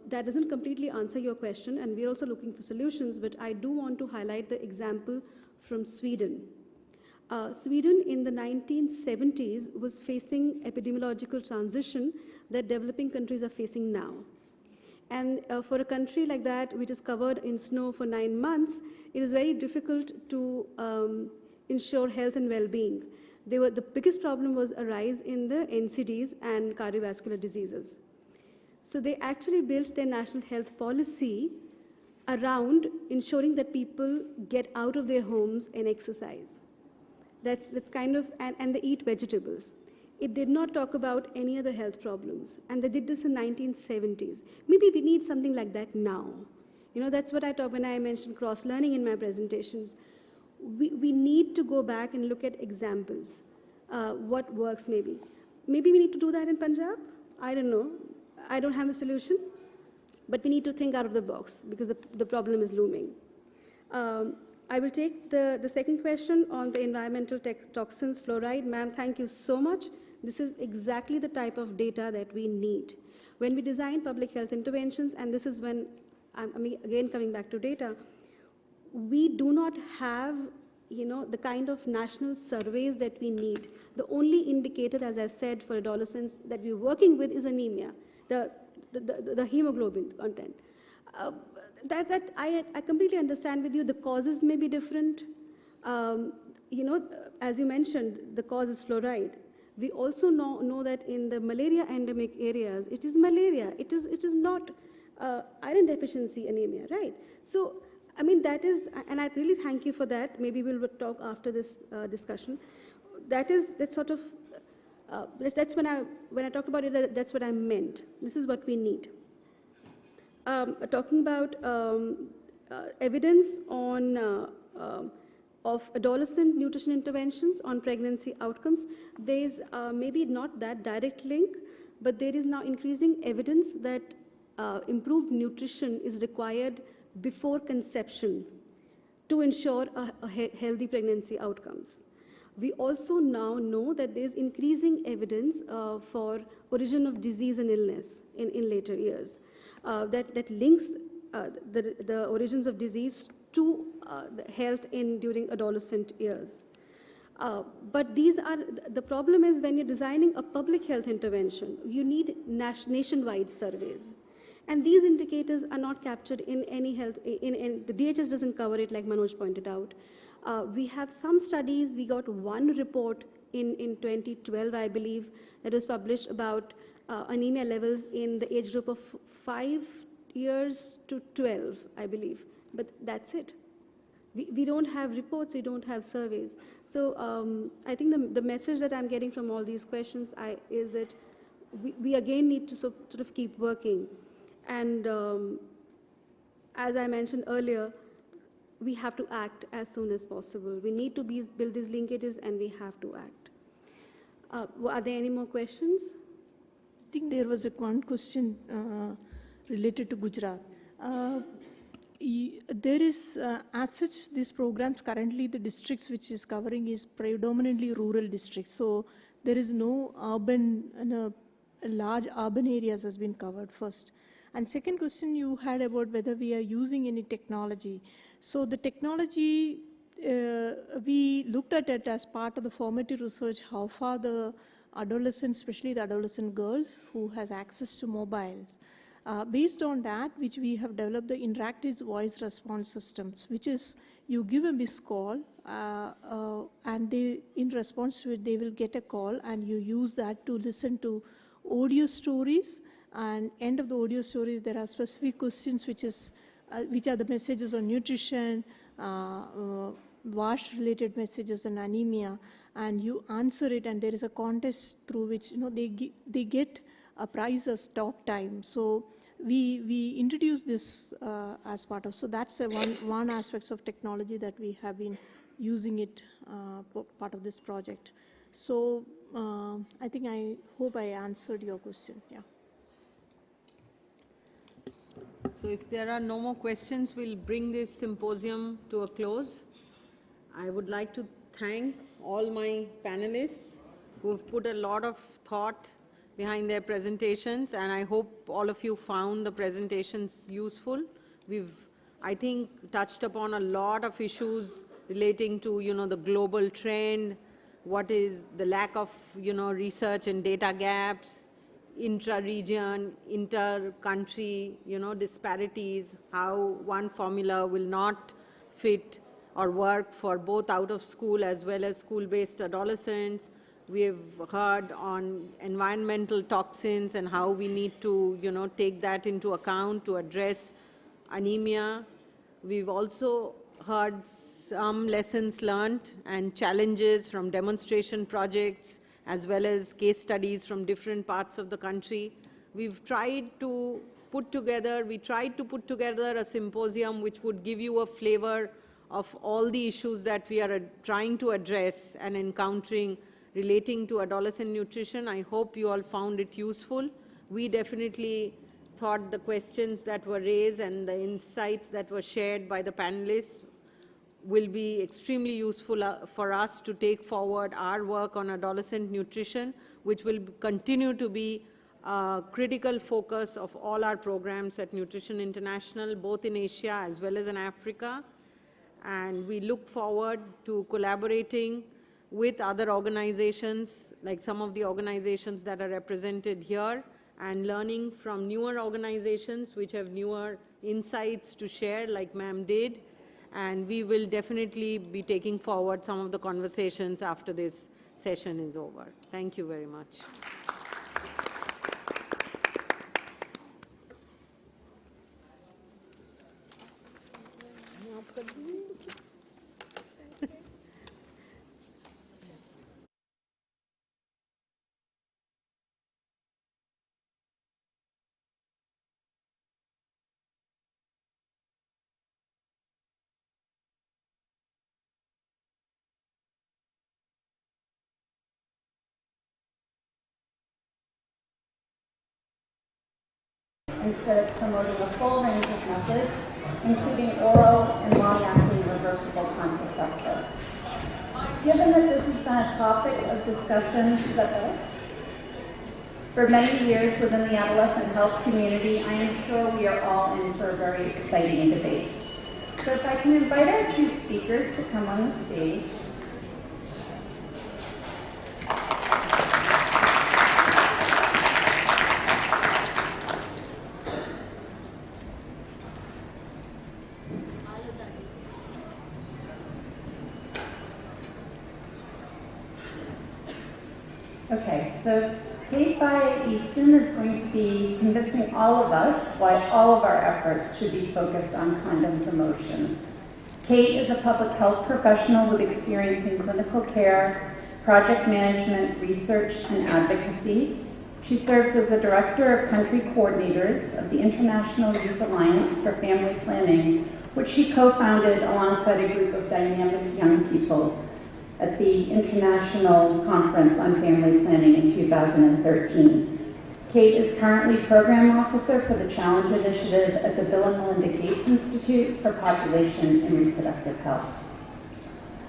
that doesn't completely answer your question, and we're also looking for solutions, but I do want to highlight the example from Sweden. Sweden in the 1970s was facing epidemiological transition that developing countries are facing now. And for a country like that, which is covered in snow for 9 months, it is very difficult to ensure health and well-being. The biggest problem was a rise in the NCDs and cardiovascular diseases. So they actually built their national health policy around ensuring that people get out of their homes and exercise. That's kind of, and they eat vegetables. It did not talk about any other health problems. And they did this in 1970s. Maybe we need something like that now. You know, that's what I talk when I mentioned cross-learning in my presentations. We need to go back and look at examples. What works maybe. Maybe we need to do that in Punjab. I don't know. I don't have a solution. But we need to think out of the box because the problem is looming. I will take the second question on the environmental toxins, fluoride. Ma'am, thank you so much. This is exactly the type of data that we need. When we design public health interventions, and this is when, I'm again coming back to data, we do not have, the kind of national surveys that we need. The only indicator, as I said, for adolescents that we're working with is anemia, the hemoglobin content. I completely understand with you, the causes may be different. As you mentioned, the cause is fluoride. We also know that in the malaria endemic areas, it is malaria. It is not iron deficiency anemia, right? So, I mean, that is, and I really thank you for that. Maybe we'll talk after this discussion. That's sort of, that's when I talked about it, that's what I meant. This is what we need. Talking about evidence on of adolescent nutrition interventions on pregnancy outcomes, there is maybe not that direct link, but there is now increasing evidence that improved nutrition is required before conception to ensure healthy pregnancy outcomes. We also now know that there's increasing evidence for origin of disease and illness in later years that links the origins of disease to the health during adolescent years. But the problem is when you're designing a public health intervention, you need nationwide surveys. And these indicators are not captured in any health, the DHS doesn't cover it like Manoj pointed out. We have some studies, we got one report in 2012, I believe, that was published about anemia levels in the age group of 5 years to 12, I believe, but that's it. We don't have reports, we don't have surveys. So I think the message that I'm getting from all these questions is that we again need to sort of keep working. And as I mentioned earlier, we have to act as soon as possible. We need to build these linkages and we have to act. Are there any more questions? I think there was one question related to Gujarat. There is, as such, these programs currently the districts which is covering is predominantly rural districts. So there is no urban, large urban areas has been covered first. And second question you had about whether we are using any technology. So the technology, we looked at it as part of the formative research, how far the adolescents, especially the adolescent girls who has access to mobiles. Based on that, which we have developed the interactive voice response systems, which is you give a missed call and they, in response to it, they will get a call and you use that to listen to audio stories. And end of the audio stories, there are specific questions which are the messages on nutrition, wash-related messages and anemia, and you answer it, and there is a contest through which they get a prize as talk time. So we introduce this as part of. So that's one aspect of technology that we have been using it part of this project. So I hope I answered your question. Yeah. So if there are no more questions, we'll bring this symposium to a close. I would like to thank all my panelists who have put a lot of thought behind their presentations, and I hope all of you found the presentations useful. We've, I think, touched upon a lot of issues relating to, the global trend, what is the lack of, research and data gaps, intra-region, inter-country, disparities, how one formula will not fit or work for both out-of-school as well as school-based adolescents. We have heard on environmental toxins and how we need to, take that into account to address anemia. We've also heard some lessons learned and challenges from demonstration projects as well as case studies from different parts of the country. We've tried to put together a symposium which would give you a flavor of all the issues that we are trying to address and encountering relating to adolescent nutrition. I hope you all found it useful. We definitely thought the questions that were raised and the insights that were shared by the panelists will be extremely useful for us to take forward our work on adolescent nutrition, which will continue to be a critical focus of all our programs at Nutrition International, both in Asia as well as in Africa. And we look forward to collaborating with other organizations, like some of the organizations that are represented here, and learning from newer organizations which have newer insights to share, like ma'am did. And we will definitely be taking forward some of the conversations after this session is over. Thank you very much. Instead of promoting a full range of methods, including oral and long-acting reverse Given that this has been a topic of discussion for many years within the adolescent health community, I am sure we are all in for a very exciting debate. So if I can invite our two speakers to come on the stage. Okay, so Kate Easton is going to be convincing all of us why all of our efforts should be focused on condom promotion. Kate is a public health professional with experience in clinical care, project management, research, and advocacy. She serves as the Director of Country Coordinators of the International Youth Alliance for Family Planning, which she co-founded alongside a group of dynamic young people at the International Conference on Family Planning in 2013. Kate is currently Program Officer for the Challenge Initiative at the Bill and Melinda Gates Institute for Population and Reproductive Health.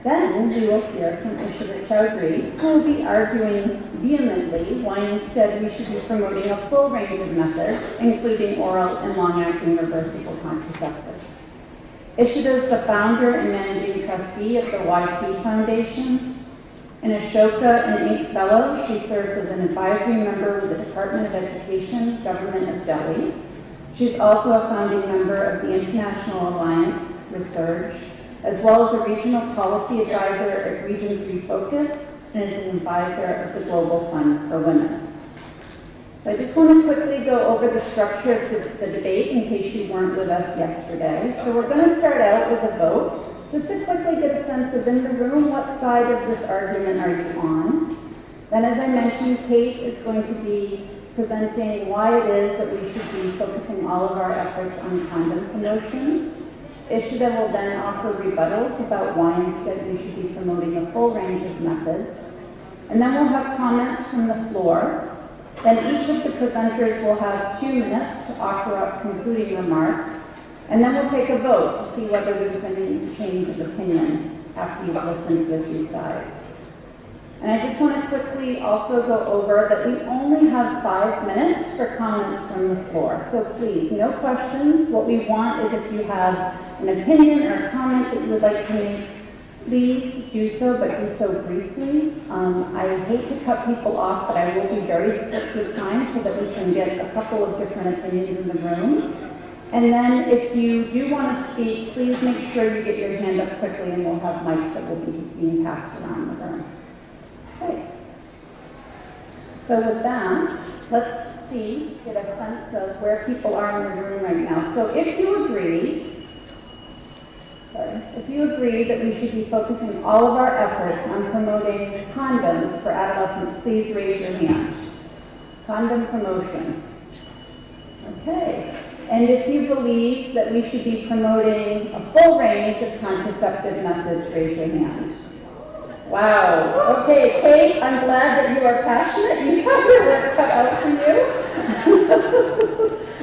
Then we will hear from Iaah Chowdhury, who will be arguing vehemently why instead we should be promoting a full range of methods, including oral and long-acting reversible contraceptives. Iaah is the founder and managing trustee of the YP Foundation. An Ashoka and Inc. Fellow, she serves as an advisory member with the Department of Education, Government of Delhi. She's also a founding member of the International Alliance Research, as well as a regional policy advisor at Regions Refocus, and is an advisor of the Global Fund for Women. So I just want to quickly go over the structure of the debate in case you weren't with us yesterday. So we're going to start out with a vote, just to quickly get a sense of in the room, what side of this argument are you on? Then, as I mentioned, Kate is going to be presenting why it is that we should be focusing all of our efforts on condom promotion. Iaah will then offer rebuttals about why instead we should be promoting a full range of methods. And then we'll have comments from the floor. Then each of the presenters will have 2 minutes to offer up concluding remarks. And then we'll take a vote to see whether there's any change of opinion after you've listened to the two sides. And I just want to quickly also go over that we only have 5 minutes for comments from the floor. So please, no questions. What we want is if you have an opinion or a comment that you would like to make, please do so, but do so briefly. I hate to cut people off, but I will be very strict with time so that we can get a couple of different opinions in the room. And then if you do want to speak, please make sure you get your hand up quickly and we'll have mics that will be being passed around the room. Okay. So with that, let's see, get a sense of where people are in the room right now. So if you agree that we should be focusing all of our efforts on promoting condoms for adolescents, please raise your hand. Condom promotion. Okay. And if you believe that we should be promoting a full range of contraceptive methods, raise your hand. Wow. Okay, Kate, I'm glad that you are passionate. You have your work cut out for you.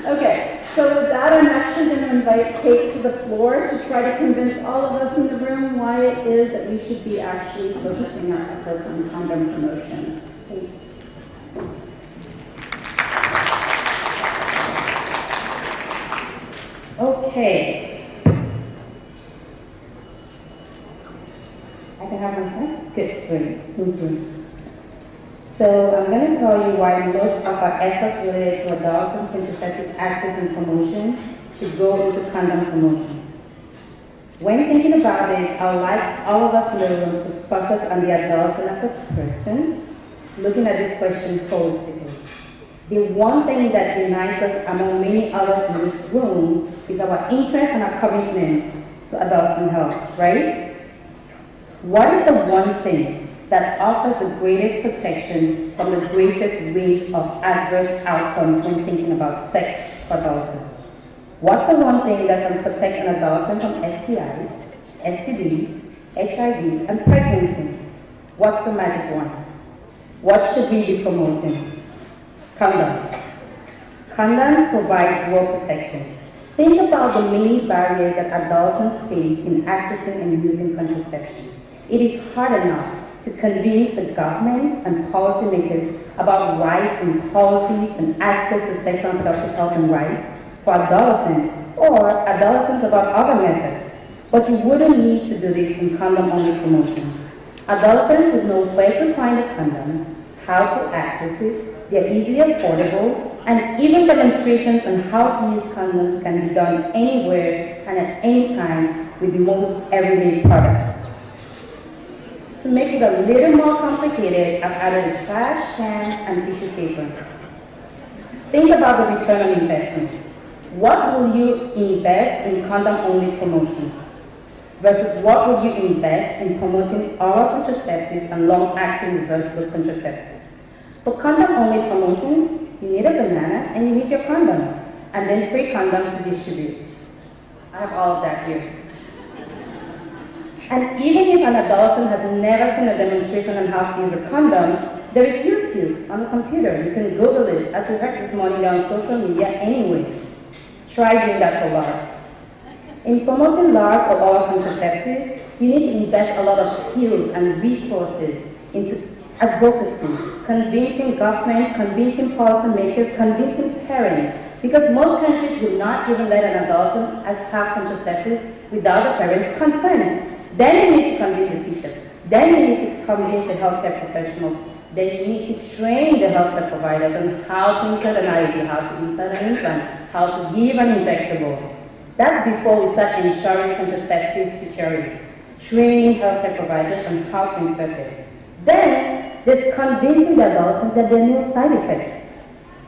Okay, so with that, I'm actually going to invite Kate to the floor to try to convince all of us in the room why it is that we should be actually focusing our efforts on condom promotion. Kate. Okay. I can have my slide? Good, great. So I'm going to tell you why most of our efforts related to adolescent contraceptive access and promotion should go into condom promotion. When thinking about this, I would like all of us in the room to focus on the adolescent as a person, looking at this question holistically. The one thing that unites us among many others in this room is our interest and our commitment to adolescent health, right? What is the one thing that offers the greatest protection from the greatest range of adverse outcomes when thinking about sex for adolescents? What's the one thing that can protect an adolescent from STIs, STDs, HIV, and pregnancy? What's the magic one? What should we be promoting? Condoms. Condoms provide dual protection. Think about the many barriers that adolescents face in accessing and using contraception. It is hard enough to convince the government and policymakers about rights and policies and access to sexual and reproductive health and rights for adolescents or adolescents about other methods. But you wouldn't need to do this in condom-only promotion. Adolescents would know where to find the condoms, how to access it, they're easily affordable, and even demonstrations on how to use condoms can be done anywhere and at any time with the most everyday products. To make it a little more complicated, I've added a trash can and tissue paper. Think about the return on investment. What will you invest in condom-only promotion versus what would you invest in promoting oral contraceptives and long-acting reversible contraceptives? For condom-only promotion, you need a banana and you need your condom, and then free condoms to distribute. I have all of that here. And even if an adolescent has never seen a demonstration on how to use a condom, there is YouTube on the computer. You can Google it, as we heard this morning. They're on social media anyway. Try doing that for LARCs. In promoting LARCs or oral contraceptives, you need to invest a lot of skills and resources into advocacy, convincing government, convincing policymakers, convincing parents, because most countries do not even let an adolescent have contraceptives without the parents' consent. Then you need to convince the teachers. Then you need to convince the healthcare professionals. Then you need to train the healthcare providers on how to insert an IUD, how to insert an implant, how to give an injectable. That's before we start ensuring contraceptive security. Training healthcare providers on how to insert it. Then there's convincing the adolescents that there are no side effects.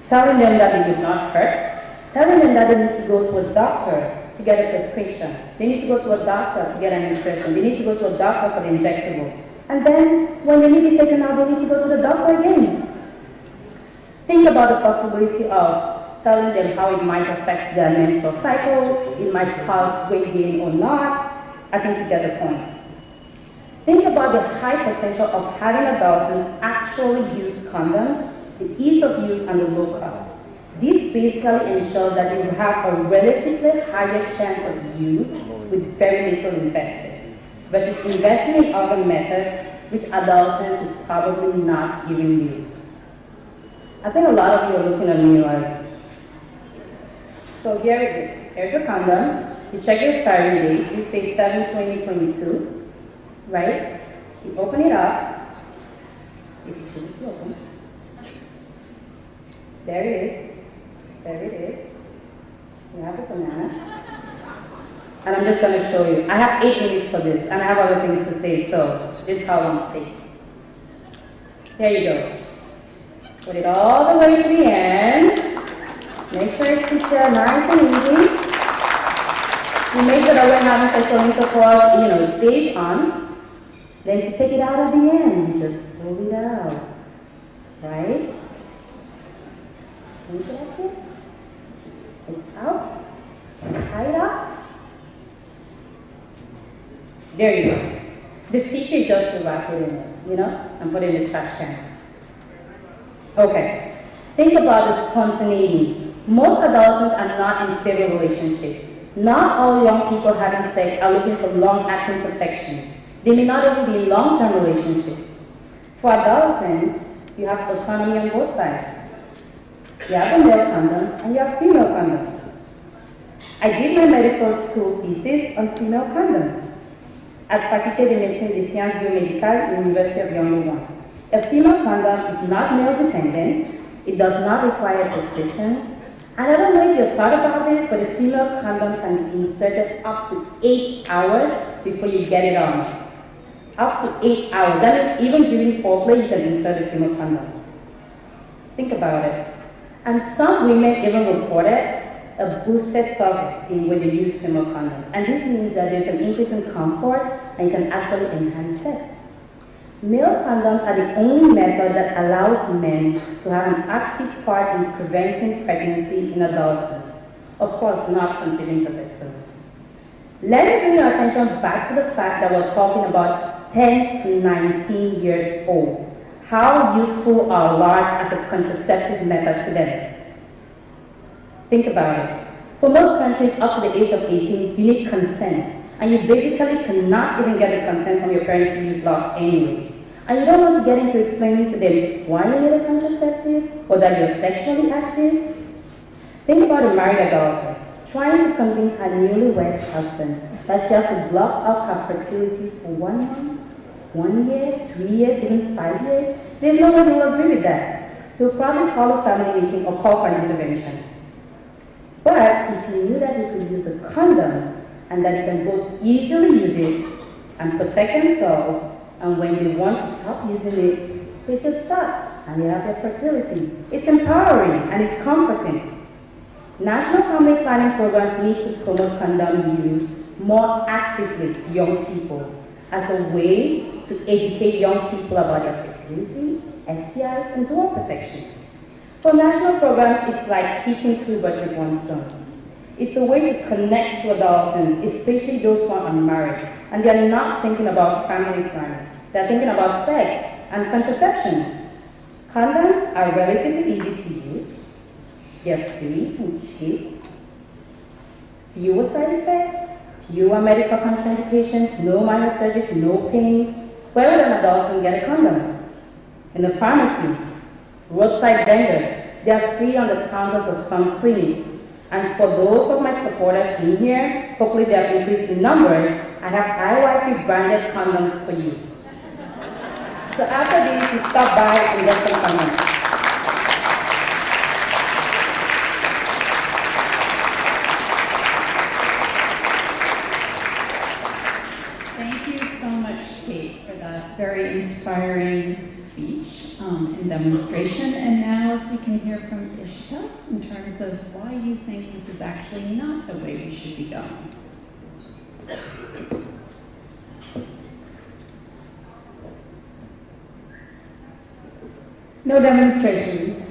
Telling them that they would not hurt. Telling them that they need to go to a doctor to get a prescription. They need to go to a doctor to get an injection. They need to go to a doctor for the injectable. And then, when they need it taken out, they need to go to the doctor again. Think about the possibility of telling them how it might affect their menstrual cycle, it might cause weight gain or not. I think you get the point. Think about the high potential of having adolescents actually use condoms, the ease of use and the low cost. This basically ensures that they will have a relatively higher chance of use with very little invested, versus investing in other methods which adolescents would probably not even use. I think a lot of you are looking at me like, so here is it. Here's a condom. You check your expiry date. You say 7/20/22, right? You open it up. If you choose to open. There it is. There it is. You have the banana. And I'm just going to show you. I have 8 minutes for this, and I have other things to say, so this is how long it takes. Here you go. Put it all the way to the end. Make sure it sits there nice and easy. You make sure that when having sexual intercourse, it stays on. Then to take it out at the end, you just pull it out. Right? Can you like it? It's out. Tie it up. There you go. The tissue just to wrap it in it, and put it in the trash can. Okay. Think about the spontaneity. Most adolescents are not in stable relationships. Not all young people having sex are looking for long-acting protection. They may not even be in long-term relationships. For adolescents, you have autonomy on both sides. You have the male condoms and you have female condoms. I did my medical school thesis on female condoms at Faculté de Médecine des Sciences Biomédicales, University of Yonge. A female condom is not male-dependent. It does not require prescription. And I don't know if you've thought about this, but a female condom can be inserted up to 8 hours before you get it on. Up to 8 hours. That means even during foreplay, you can insert a female condom. Think about it. And some women even reported a boosted self-esteem when they use female condoms. And this means that there's an increase in comfort and can actually enhance sex. Male condoms are the only method that allows men to have an active part in preventing pregnancy in adolescents. Of course, not considering vasectomy. Let me bring your attention back to the fact that we're talking about 10 to 19 years old. How useful are LARCs as a contraceptive method to them? Think about it. For most countries up to the age of 18, you need consent. and you basically cannot even get the consent from your parents to use locks anyway. And you don't want to get into explaining to them why you need a contraceptive or that you're sexually active. Think about a married adult trying to convince her newlywed husband that she has to block off her fertility for 1 month, 1 year, 3 years, even 5 years. There's no one who will agree with that. He'll probably call a family meeting or call for an intervention. But if you knew that you could use a condom and that you can both easily use it and protect themselves, and when they want to stop using it, they just stop and they have their fertility. It's empowering and it's comforting. National family planning programs need to promote condom use more actively to young people as a way to educate young people about their fertility, STIs, and door protection. For national programs, it's like hitting two birds with one stone. It's a way to connect to adults, and especially those who are unmarried, and they are not thinking about family planning. They're thinking about sex and contraception. Condoms are relatively easy to use. They're free and cheap. Fewer side effects, fewer medical contraindications, no minor surgeries, no pain. Where would an adult can get a condom? In the pharmacy, roadside vendors, they are free on the counters of some clinics. And for those of my supporters in here, hopefully they have increased in numbers, I have Iaah branded condoms for you. So after this, you stop by and get some condoms. Thank you so much, Kate, for that very inspiring speech and demonstration. And now if we can hear from Ishita in terms of why you think this is actually not the way we should be going. No demonstrations.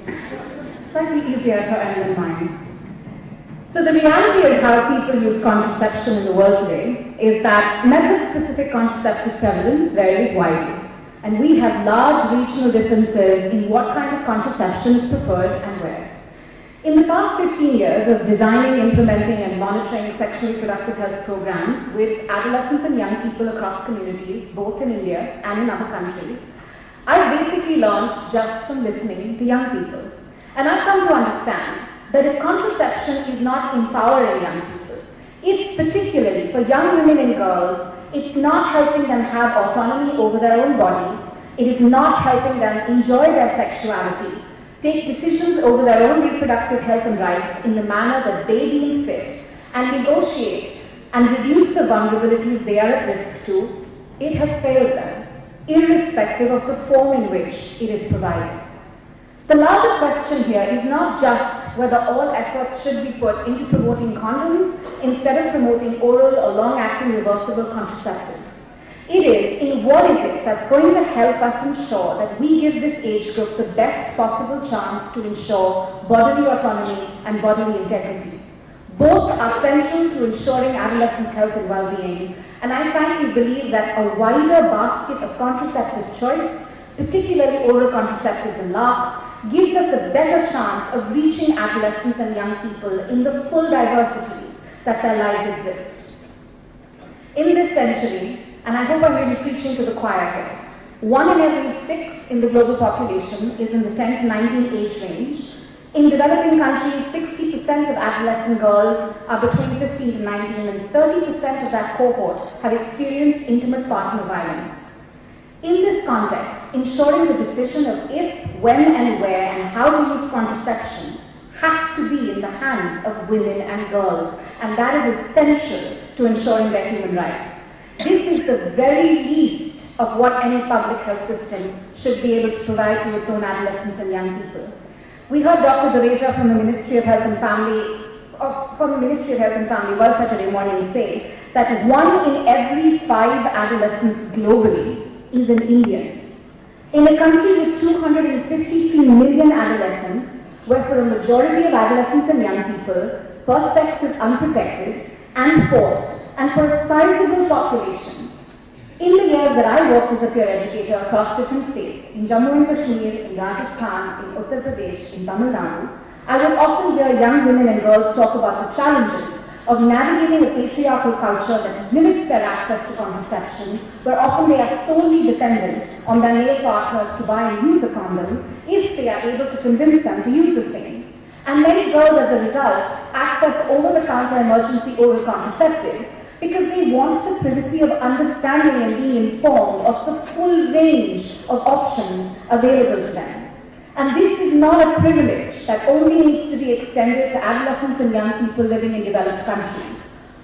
Slightly easier to end than mine. So the reality of how people use contraception in the world today is that method-specific contraceptive prevalence varies widely, and we have large regional differences in what kind of contraception is preferred and where. In the past 15 years of designing, implementing, and monitoring sexual reproductive health programs with adolescents and young people across communities, both in India and in other countries, I've basically learned just from listening to young people. And I've come to understand that if contraception is not empowering young people, if particularly for young women and girls, it's not helping them have autonomy over their own bodies, it is not helping them enjoy their sexuality, take decisions over their own reproductive health and rights in the manner that they deem fit, and negotiate and reduce the vulnerabilities they are at risk to, it has failed them, irrespective of the form in which it is provided. The larger question here is not just whether all efforts should be put into promoting condoms instead of promoting oral or long-acting reversible contraceptives. It is in what is it that's going to help us ensure that we give this age group the best possible chance to ensure bodily autonomy and bodily integrity. Both are central to ensuring adolescent health and well-being, and I frankly believe that a wider basket of contraceptive choice, particularly oral contraceptives and locks, gives us a better chance of reaching adolescents and young people in the full diversities that their lives exist. In this century, and I hope I'm really preaching to the choir here, 1 in every 6 in the global population is in the 10 to 19 age range. In developing countries, 60% of adolescent girls are between 15 to 19, and 30% of that cohort have experienced intimate partner violence. In this context, ensuring the decision of if, when, and where, and how to use contraception has to be in the hands of women and girls, and that is essential to ensuring their human rights. This is the very least of what any public health system should be able to provide to its own adolescents and young people. We heard Dr. Dereja from the Ministry of Health and Family Welfare today morning say that 1 in every 5 adolescents globally is an Indian. In a country with 253 million adolescents, where for a majority of adolescents and young people, first sex is unprotected and forced, and for a sizable population. In the years that I worked as a peer educator across different states, in Jammu and Kashmir, in Rajasthan, in Uttar Pradesh, in Tamil Nadu, I would often hear young women and girls talk about the challenges of navigating a patriarchal culture that limits their access to contraception, where often they are solely dependent on their male partners to buy and use a condom, if they are able to convince them to use the same. And many girls, as a result, access over-the-counter emergency oral contraceptives because they want the privacy of understanding and being informed of the full range of options available to them. And this is not a privilege that only needs to be extended to adolescents and young people living in developed countries.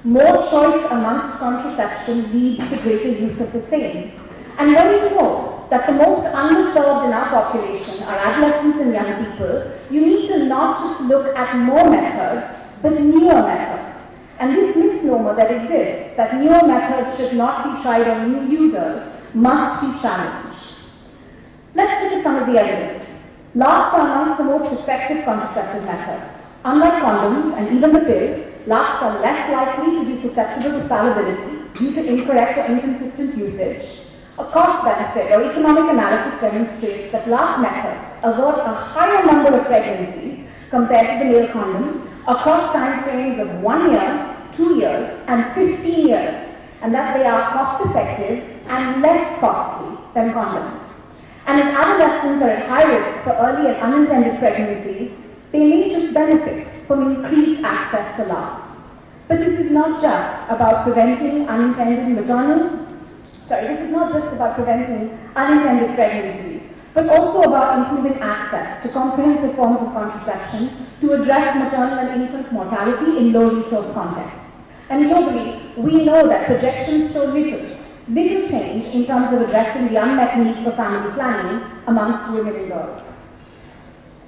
More choice amongst contraception leads to greater use of the same. And when you know that the most underserved in our population are adolescents and young people, you need to not just look at more methods, but newer methods. And this misnomer that exists, that newer methods should not be tried on new users, must be challenged. Let's look at some of the evidence. LARCs are amongst the most effective contraceptive methods. Unlike condoms and even the pill, LARCs are less likely to be susceptible to fallibility due to incorrect or inconsistent usage. A cost-benefit or economic analysis demonstrates that LARC methods avert a higher number of pregnancies compared to the male condom across time frames of 1 year, 2 years, and 15 years, and that they are cost-effective and less costly than condoms. And as adolescents are at high risk for early and unintended pregnancies, they may just benefit from increased access to LARCs. But this is not just about preventing unintended pregnancies, but also about improving access to comprehensive forms of contraception to address maternal and infant mortality in low-resource contexts. And globally, we know that projections show little change in terms of addressing the unmet need for family planning amongst women and girls.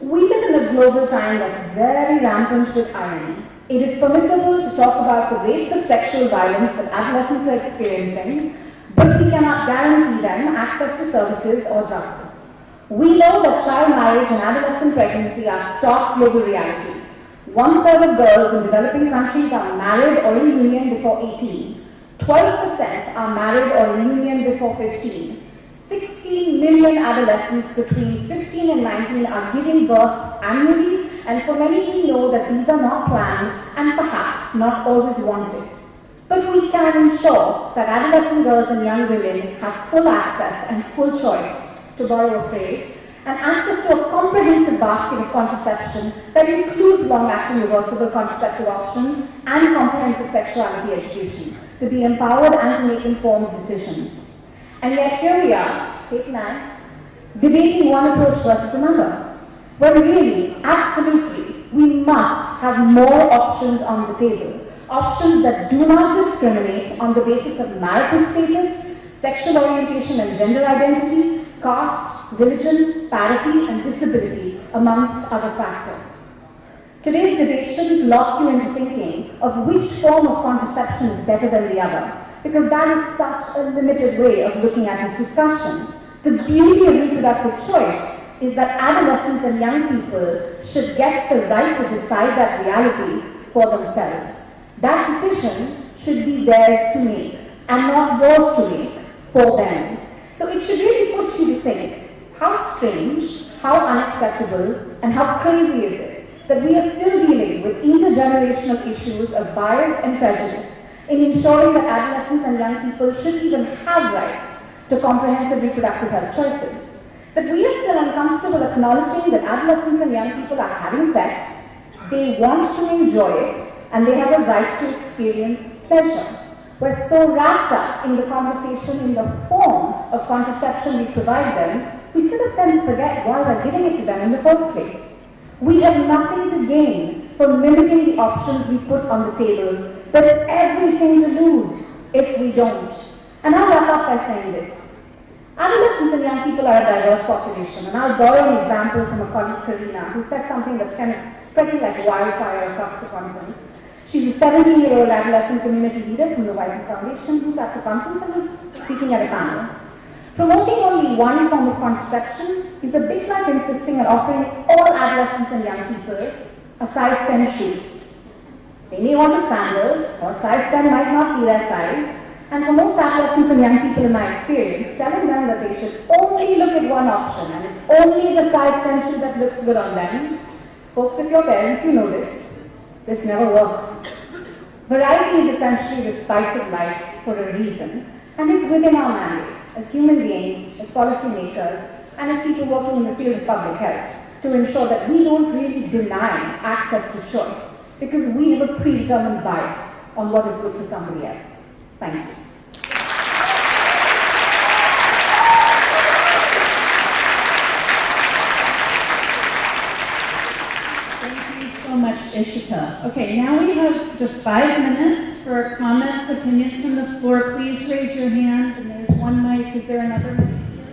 We live in a global time that's very rampant with irony. It is permissible to talk about the rates of sexual violence that adolescents are experiencing, but we cannot guarantee them access to services or justice. We know that child marriage and adolescent pregnancy are stark global realities. 1/3 of girls in developing countries are married or in union before 18. 12% are married or in union before 15. 16 million adolescents between 15 and 19 are giving birth annually, and for many we know that these are not planned and perhaps not always wanted. But we can ensure that adolescent girls and young women have full access and full choice, to borrow a phrase, and access to a comprehensive basket of contraception that includes long-acting reversible contraceptive options and comprehensive sexuality education, to be empowered and to make informed decisions. And yet here we are, debating one approach versus another, when really, absolutely, we must have more options on the table. Options that do not discriminate on the basis of marital status, sexual orientation and gender identity, caste, religion, parity, and disability, amongst other factors. Today's debate shouldn't lock you into thinking of which form of contraception is better than the other, because that is such a limited way of looking at this discussion. The beauty of reproductive choice is that adolescents and young people should get the right to decide that reality for themselves. That decision should be theirs to make, and not yours to make for them. So it should really push you to think, how strange, how unacceptable, and how crazy is it that we are still dealing with intergenerational issues of bias and prejudice in ensuring that adolescents and young people should even have rights to comprehensive reproductive health choices. That we are still uncomfortable acknowledging that adolescents and young people are having sex, they want to enjoy it, and they have a right to experience pleasure. We're so wrapped up in the conversation in the form of contraception we provide them, we sort of tend to forget why we're giving it to them in the first place. We have nothing to gain from limiting the options we put on the table, but everything to lose if we don't. And I'll wrap up by saying this. Adolescents and young people are a diverse population, and I'll borrow an example from a colleague, Karina, who said something that's kind of spreading like wildfire across the conference. She's a 17-year-old adolescent community leader from the White Foundation who's at the conference and was speaking at a panel. Promoting only one form of contraception is a bit like insisting on offering all adolescents and young people a size 10 shoe. They may want a sandal, or size 10 might not be their size, and for most adolescents and young people in my experience, telling them that they should only look at one option, and it's only the size 10 shoe that looks good on them. Folks, if you're parents, you know this. This never works. Variety is essentially the spice of life for a reason, and it's within our mandate as human beings, as policymakers, and as people working in the field of public health to ensure that we don't really deny access to choice because we have a predetermined bias on what is good for somebody else. Thank you. Thank you so much, Ishika. Okay, now we have just 5 minutes for comments, opinions from the floor. Please raise your hand. And there's one mic. Is there another mic here?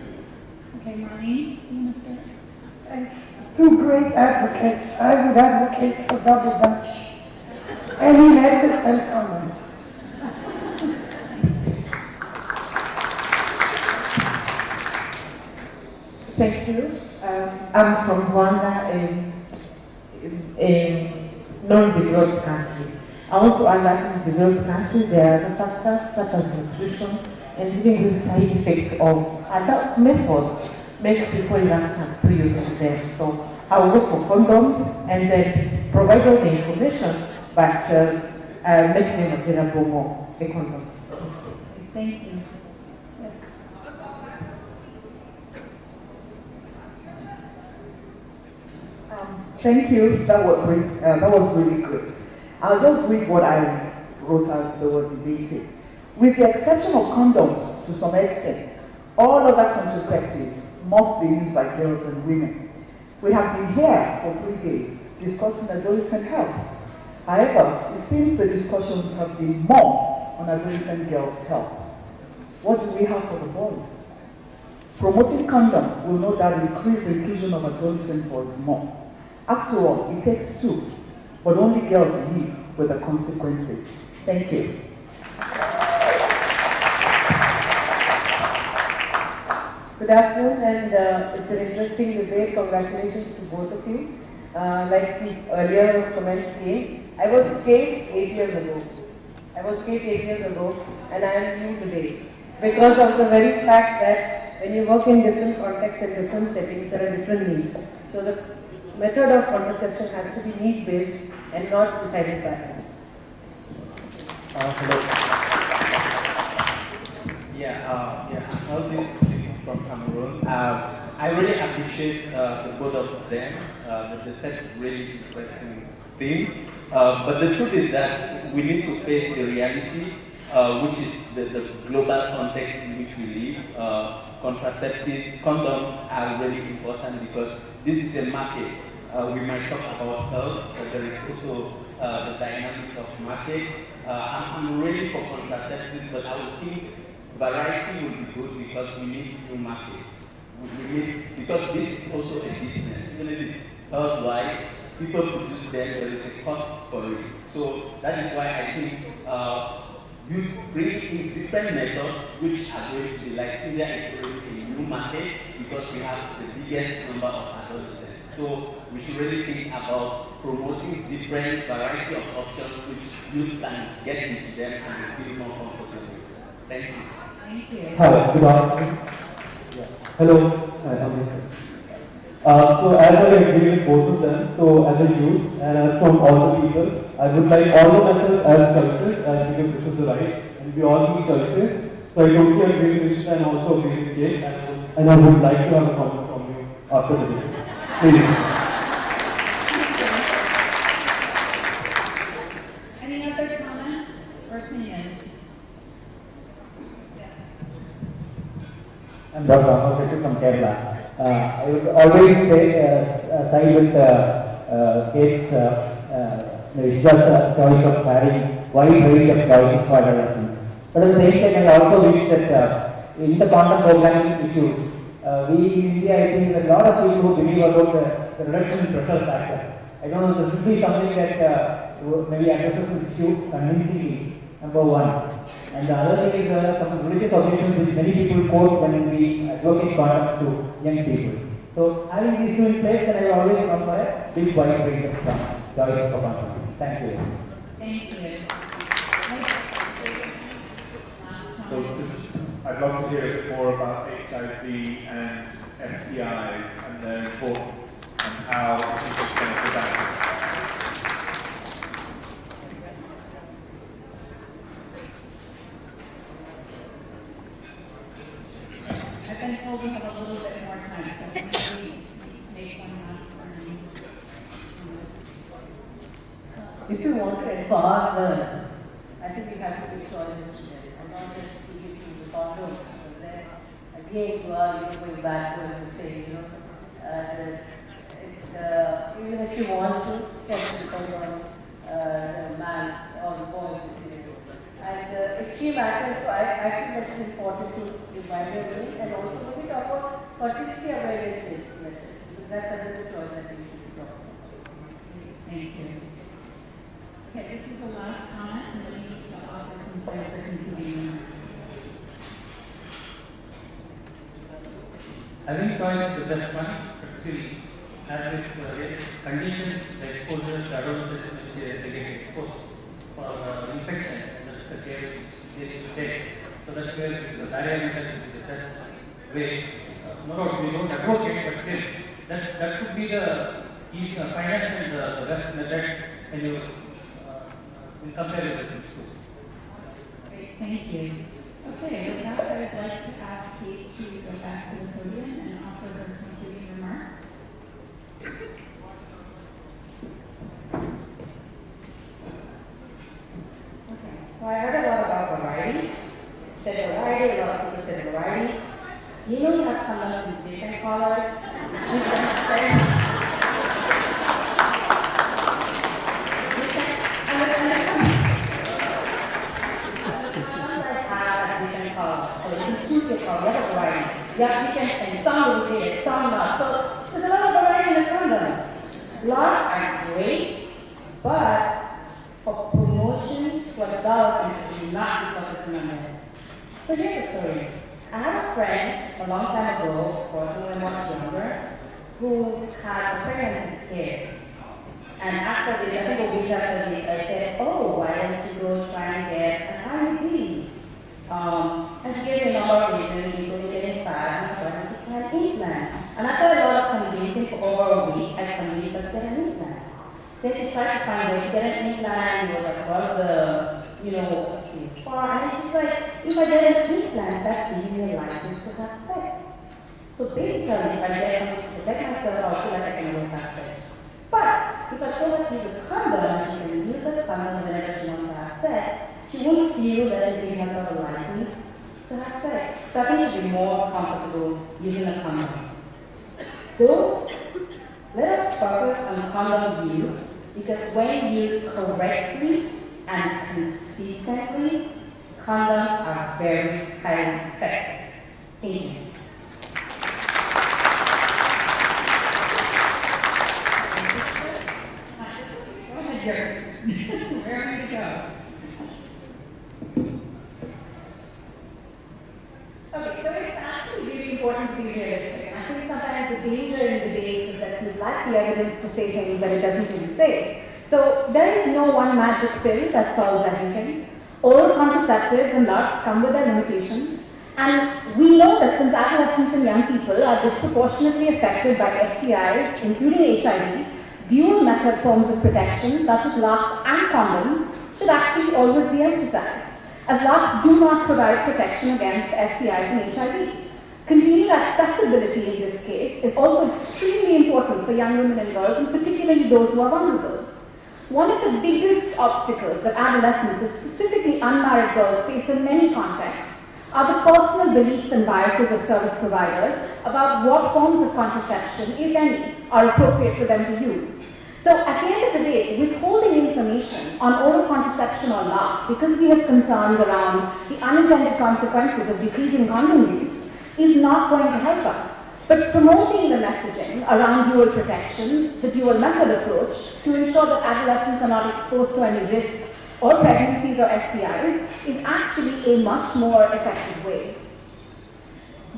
Okay, Marlene, do you want to start? Thanks. Two great advocates. I would advocate for double Dutch. Any method and comments. Thank you. I'm from Rwanda, a non-developed country. I want to add that in developed countries there are other factors such as nutrition and dealing with side effects of other methods make people reluctant to use them. So I will go for condoms and then provide all the information, but make them available more, the condoms. Thank you. Yes. Thank you. That was really great. I'll just read what I wrote as they were debating. With the exception of condoms, to some extent, all other contraceptives must be used by girls and women. We have been here for 3 days discussing adolescent health. However, it seems the discussions have been more on adolescent girls' health. What do we have for the boys? Promoting condom will no doubt increase the inclusion of adolescent boys more. After all, it takes two, but only girls live with the consequences. Thank you. Good afternoon, and it's an interesting debate. Congratulations to both of you. Like the earlier comment came, I was scared 8 years ago. And I am new today because of the very fact that when you work in different contexts and different settings, there are different needs. So the method of contraception has to be need-based and not decided by us. Hello. Hall-3 from Cameroon. I really appreciate the both of them. They said really interesting things. But the truth is that we need to face the reality, which is the global context in which we live. Contraceptives, condoms are really important because this is a market. We might talk about health, but there is also the dynamics of market. I'm really for contraceptives, but I would think variety would be good because we need new markets. Because this is also a business, even if it's health-wise, people produce them, there is a cost for it. So that is why I think you bring in different methods which are going to be like India is already a new market because we have the biggest number of adolescents. So we should really think about promoting different variety of options which youth can get into them and they feel more comfortable. Thank you. Thank you. Hi, good afternoon. Hello. So as I agree with both of them, so as a youth and as from all the people, I would like all the methods as choices, and because this is the right, and we all need choices. So I totally agree with Ishita and also agree with Kate, and I would like to have a comment from you after the debate. Please. Any other comments or opinions? Yes. I'm Dr. Amasetu from Kerala. I would always say, side with Kate's Ishita's choice of having wide range of choices for adolescents. But at the same time, I also wish that in the condom programming issues, we in India, I think that a lot of people who believe about the reduction in pressure factor. I don't know, this should be something that maybe addresses this issue convincingly, number one. And the other thing is some religious occasions which many people quote when we advocate condoms to young people. So having these two in place, then I will always come for a big wide range of choices for condoms. Thank you. Thank you. So I'd love to hear a bit more about HIV and STIs and their importance and how people can prevent it. been told we have a little bit more time, so maybe make one last If you want to empower others, I think we have to make choices today. And not just give it to the condo, because then again you are going backwards and saying, that it's, even if she wants to, can depend on the man's or the boy's decision. And if she matters, so I think that is important to remind everybody. And also when we talk about fertility awareness methods, because that's another choice that we should talk about. Thank you. Okay, this is the last comment, and then we need to offer some further concluding remarks. I think choice is the best one, but still, as with conditions, the exposures, the adolescents, they get exposed for infections. That's the care they need to take. So that's where the barrier method will be the best way. No doubt we don't advocate, but still, that could be the easy, finest and the best method when you compare it with the two. Great, thank you. Okay, with that, I would like to ask Kate to go back to the podium and offer her concluding remarks. So I heard a lot about variety. Said variety, a lot of people said variety. Do you know you have condoms in different colors? Different scents? So you can choose your color, you have a variety. You have different scents, some will be it, some not. So there's a lot of variety in the condom. Lots are great, but for promotion to adults, you should not be focusing on that. So here's a story. I had a friend a long time ago, of course, when I was younger, who had a pregnancy scare. And after this, I think a week after this, I said, oh, why don't you go try and get an IUD? And she gave me a number of reasons, including getting fat and trying to get an implant. And after a lot of convincing for over a week, I convinced her to get an implant. Then she tried to find ways to get an implant, it was across the, far, and she's like, if I get an implant, that's giving me a license to have sex. So basically, if I get something to protect myself, I'll feel like I can always have sex. But if I told her to use a condom, she can use a condom whenever she wants to have sex, she won't feel that she's giving herself a license to have sex. So I think she'll be more comfortable using a condom. Let us focus on condom use, because when used correctly and consistently, condoms are very highly effective. Thank you. Go ahead, Gary. Where are we to go? Okay, so it's actually really important to be realistic. I think sometimes the danger in debate is that you lack the evidence to say things that it doesn't really say. So there is no one magic pill that solves everything. Oral contraceptives and LARCs come with their limitations. And we know that since adolescents and young people are disproportionately affected by STIs, including HIV, dual method forms of protection, such as LARCs and condoms, should actually always be emphasized, as LARCs do not provide protection against STIs and HIV. Continued accessibility in this case is also extremely important for young women and girls, and particularly those who are vulnerable. One of the biggest obstacles that adolescents, specifically unmarried girls, face in many contexts are the personal beliefs and biases of service providers about what forms of contraception, if any, are appropriate for them to use. So at the end of the day, withholding information on oral contraception or LARC, because we have concerns around the unintended consequences of decreasing condom use, is not going to help us. But promoting the messaging around dual protection, the dual method approach, to ensure that adolescents are not exposed to any risks or pregnancies or STIs, is actually a much more effective way.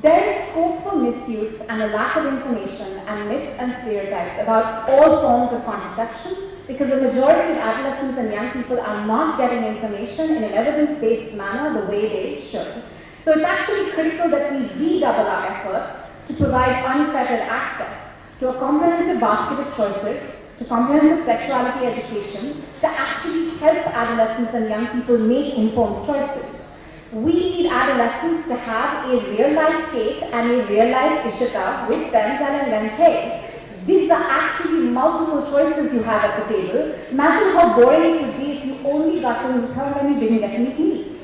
There is scope for misuse and a lack of information and myths and stereotypes about all forms of contraception, because the majority of adolescents and young people are not getting information in an evidence-based manner the way they should. So it's actually critical that we redouble our efforts to provide unfettered access to a comprehensive basket of choices, to comprehensive sexuality education, to actually help adolescents and young people make informed choices. We need adolescents to have a real-life Kate and a real-life Ishita with them telling them, hey, these are actually multiple choices you have at the table. Imagine how boring it would be if you only got to meet her and you didn't get to meet me.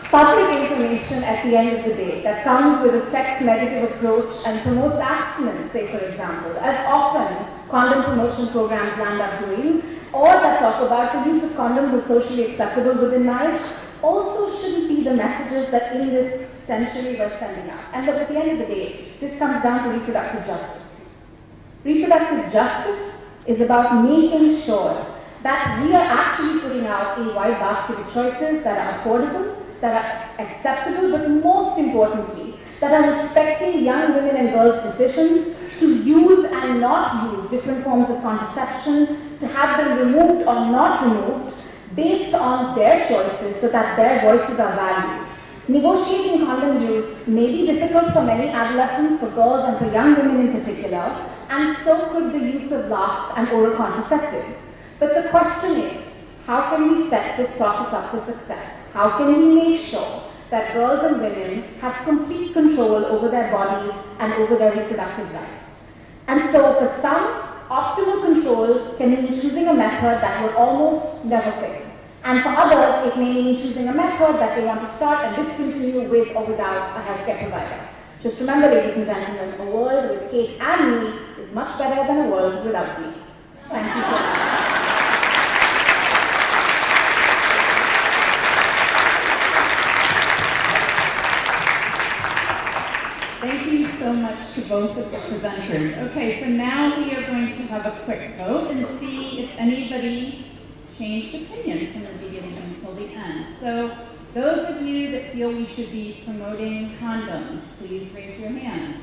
Public information at the end of the day that comes with a sex-negative approach and promotes abstinence, say for example, as often condom promotion programs land up doing, or that talk about the use of condoms as socially acceptable within marriage, also shouldn't be the messages that in this century we're sending out. And look, at the end of the day, this comes down to reproductive justice. Reproductive justice is about making sure that we are actually putting out a wide basket of choices that are affordable, that are acceptable, but most importantly, that are respecting young women and girls' decisions to use and not use different forms of contraception, to have them removed or not removed based on their choices so that their voices are valued. Negotiating condom use may be difficult for many adolescents, for girls and for young women in particular, and so could the use of locks and oral contraceptives. But the question is, how can we set this process up for success? How can we make sure that girls and women have complete control over their bodies and over their reproductive rights? And so for some, optimal control can mean choosing a method that will almost never fail. And for others, it may mean choosing a method that they want to start and discontinue with or without a healthcare provider. Just remember, ladies and gentlemen, a world with Kate and me is much better than a world without me. Thank you so much. Thank you so much to both of the presenters. Okay, so now we are going to have a quick vote and see if anybody changed opinion from the beginning until the end. So those of you that feel we should be promoting condoms, please raise your hand.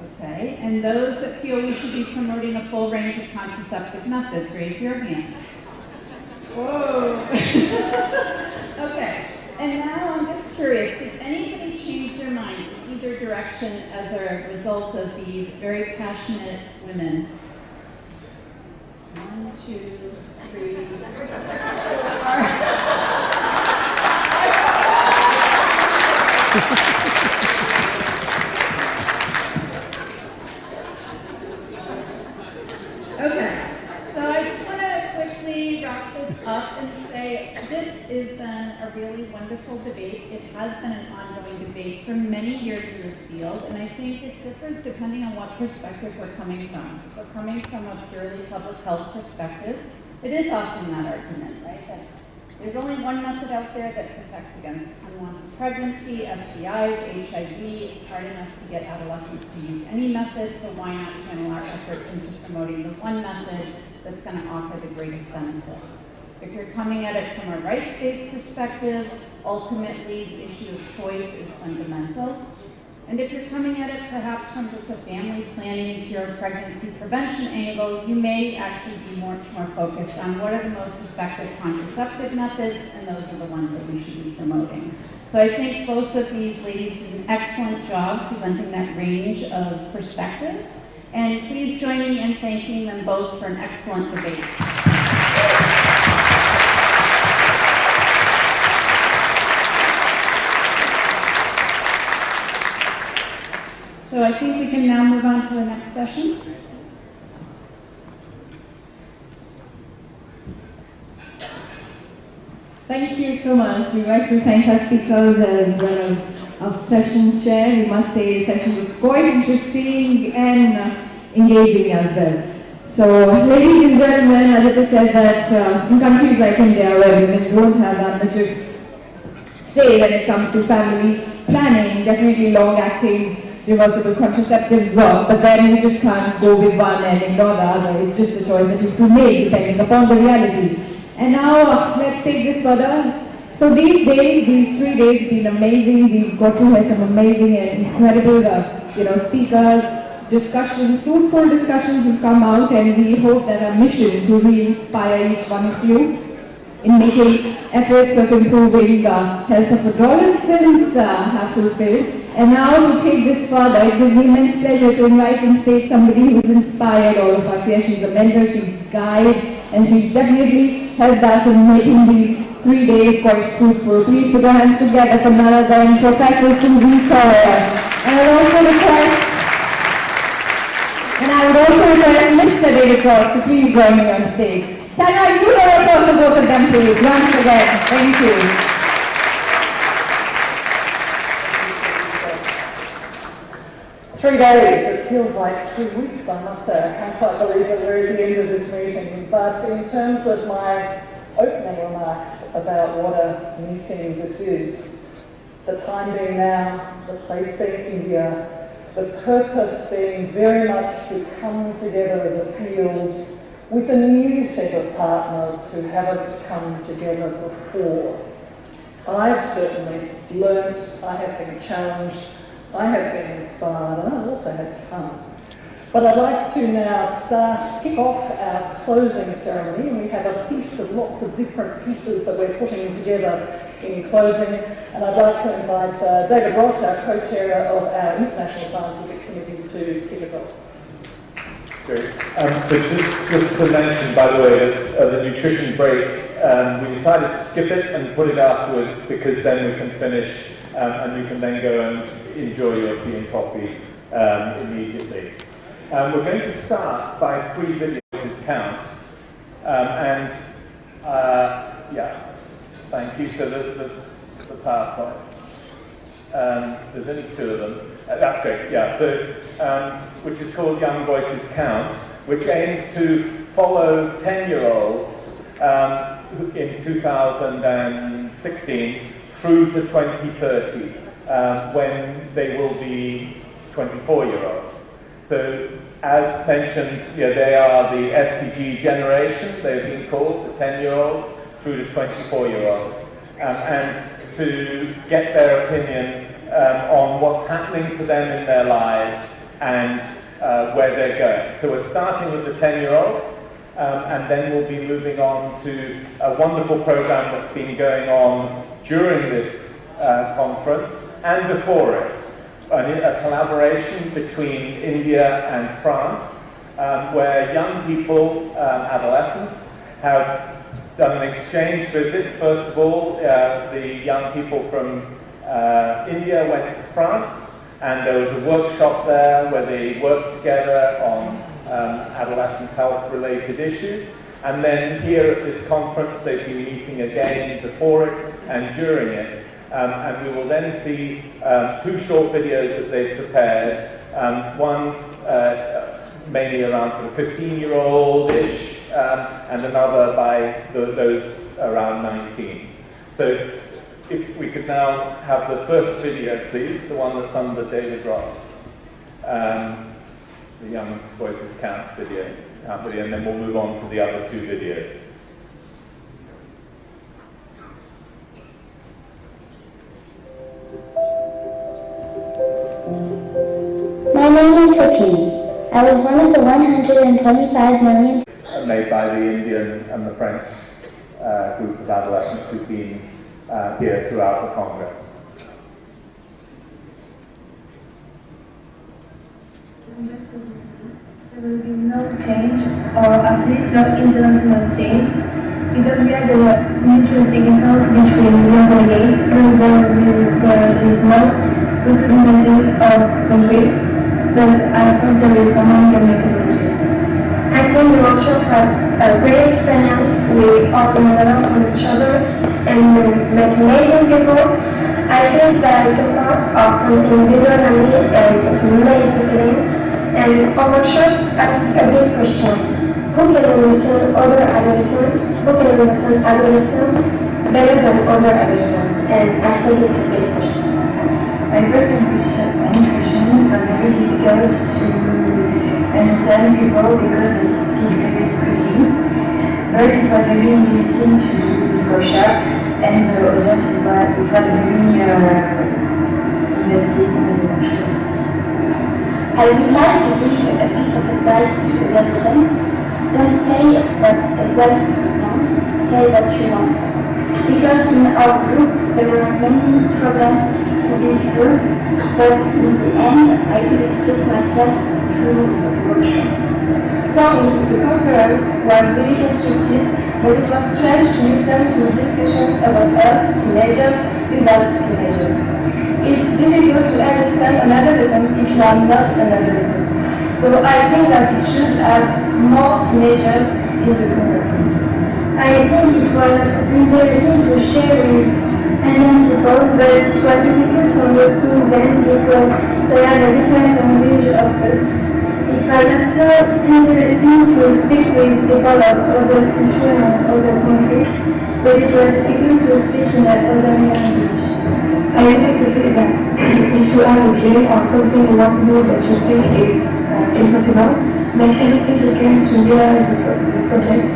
Okay, and those that feel we should be promoting a full range of contraceptive methods, raise your hand. Whoa. Okay. And now I'm just curious, did anybody change their mind in either direction as a result of these very passionate women? 1, 2, 3, 4. Okay, so I just want to quickly wrap this up and say this has been a really wonderful debate. It has been an ongoing debate for many years in this field, and I think it differs depending on what perspective we're coming from. If we're coming from a purely public health perspective, it is often that argument, right? That there's only one method out there that protects against unwanted pregnancy, STIs, HIV. It's hard enough to get adolescents to use any method, so why not channel our efforts into promoting the one method that's going to offer the greatest benefit? If you're coming at it from a rights-based perspective, ultimately the issue of choice is fundamental. And if you're coming at it perhaps from just a family planning, cure, pregnancy prevention angle, you may actually be much more focused on what are the most effective contraceptive methods, and those are the ones that we should be promoting. So I think both of these ladies did an excellent job presenting that range of perspectives. And please join me in thanking them both for an excellent debate. So I think we can now move on to the next session. Thank you so much. We'd like to thank our speakers as well as our session chair. We must say the session was quite interesting and engaging as well. So, ladies and gentlemen, as it is said that in countries like India where women don't have that much of say when it comes to family planning, definitely long-acting reversible contraceptives work, but then you just can't go with one and ignore the other. It's just a choice that you have to make depending upon the reality. And now, let's take this further. So these days, these 3 days have been amazing. We've got to hear some amazing and incredible, speakers, discussions, fruitful discussions have come out, and we hope that our mission to re-inspire each one of you in making efforts of improving the health of adolescents have fulfilled. And now to take this further, it gives me immense pleasure to invite on stage somebody who's inspired all of us. Yes, she's a mentor, she's a guide, and she definitely helped us in making these 3 days quite fruitful. Please put your hands together for none other than Professor Susie Sawyer. And I would also request Mr. David Cross to please join me on stage. Can I do a applause for both of them, please, once again? Thank you. 3 days, it feels like 3 weeks, I must say. I can't quite believe that we're at the end of this meeting. But in terms of my opening remarks about what a meeting this is, the time being now, the place being India, the purpose being very much to come together as a field with a new set of partners who haven't come together before. I've certainly learnt, I have been challenged, I have been inspired, and I've also had fun. But I'd like to now kick off our closing ceremony, and we have a feast of lots of different pieces that we're putting together in closing, and I'd like to invite David Ross, our co-chair of our International Scientific Committee, to kick us off. Great. So just to mention, by the way, that the nutrition break, we decided to skip it and put it afterwards because then we can finish and you can then go and enjoy your tea and coffee immediately. We're going to start by 3 videos count. Yeah, thank you. So the PowerPoints. There's only 2 of them. That's great, yeah. So, which is called Young Voices Count, which aims to follow 10-year-olds in 2016 through to 2030, when they will be 24-years. So, as mentioned, they are the SDG generation, they've been called, the 10-year-olds, through to 24-year-olds. And to get their opinion on what's happening to them in their lives and where they're going. So we're starting with the 10-year-olds, and then we'll be moving on to a wonderful program that's been going on during this conference and before it, a collaboration between India and France, where young people, adolescents, have done an exchange visit. First of all, the young people from India went to France, and there was a workshop there where they worked together on adolescent health-related issues. And then here at this conference, they've been meeting again before it and during it. And we will then see 2 short videos that they've prepared. One mainly around sort of 15-year-old-ish, and another by those around 19. So if we could now have the first video, please, the one that's under David Ross, the Young Voices Count video, and then we'll move on to the other 2 videos. My name is Fatini. I was one of the 125 million made by the Indian and the French group of adolescents who've been here throughout the Congress. There will be no change, or at least no international change, because we have the mutual signal between yes and against, because there is no representatives of countries, but I hope there is someone who can make a good change. I think the workshop had a great experience. We all learned from each other and met amazing people. I think that I took part of something bigger than me, and it's an amazing feeling. And our workshop asks a big question: who can understand other adolescents? Who can understand adolescents better than other adolescents? And I think it's a big question. My first impression was very difficult to understand people because they speak very quickly. But it was very interesting to do this workshop, and the audience it was very invested in the workshop. I would like to give a piece of advice to adolescents. Don't say what adults want, say what you want. Because in our group there were many problems to be heard, but in the end I could express myself through the workshop. For me, the conference was really constructive, but it was strange to listen to discussions about us, teenagers, without teenagers. It's difficult to understand an adolescent if you are not an adolescent. So I think that it should have more teenagers in the Congress. I think it was interesting to share with young people, but it was difficult to understand them because they had a different language of us. It was also interesting to speak with people of other culture and other countries, but it was difficult to speak in another language. I would like to say that if you have a dream or something you want to do but you think is impossible, make everything you can to realize this project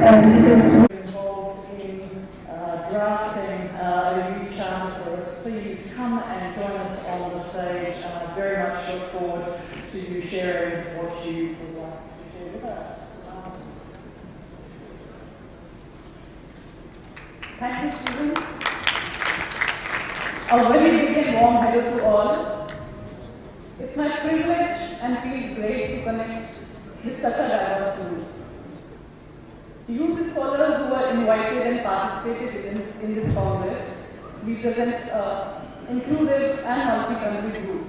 because involved in drafting a youth charter for us. Please come and join us on the stage, and I very much look forward to you sharing what you would like to share with us. Thank you, Susan. A very big and warm hello to all. It's my privilege and feels great to connect with such a diverse group. Youth scholars who are invited and participated in this Congress represent an inclusive and multi-country group.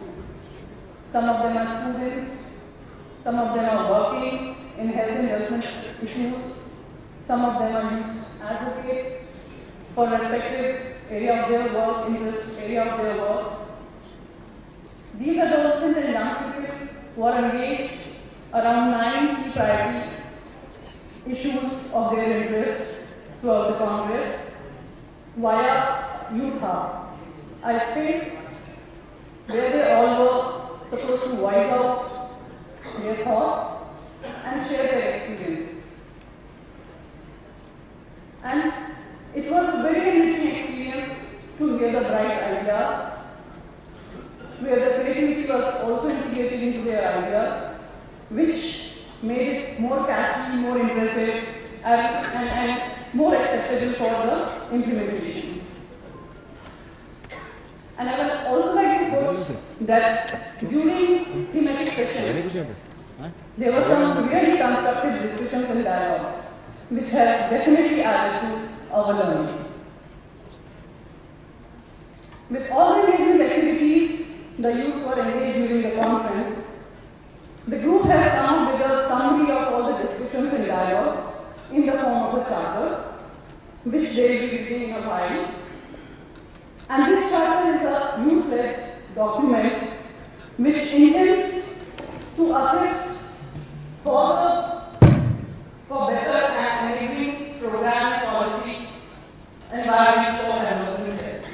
Some of them are students, some of them are working in health and development issues, some of them are youth advocates for respective area of their work, interest area of their work. These adolescents and young people who are engaged around 9 key priority issues of their interest throughout the Congress via Youth Hub, a space where they all were supposed to voice out their thoughts and share their experiences. And it was a very enriching experience to hear the bright ideas, where the creativity was also integrated into their ideas, which made it more catchy, more impressive, and more acceptable for the implementation. And I would also like to quote that during thematic sessions, there were some really constructive discussions and dialogues, which has definitely added to our learning. With all the amazing activities the youth were engaged during the conference, the group has come up with a summary of all the discussions and dialogues in the form of a charter, which they will be reading in a while. And this charter is a youth-led document which intends to assist for better and enabling program policy environment for adolescent health.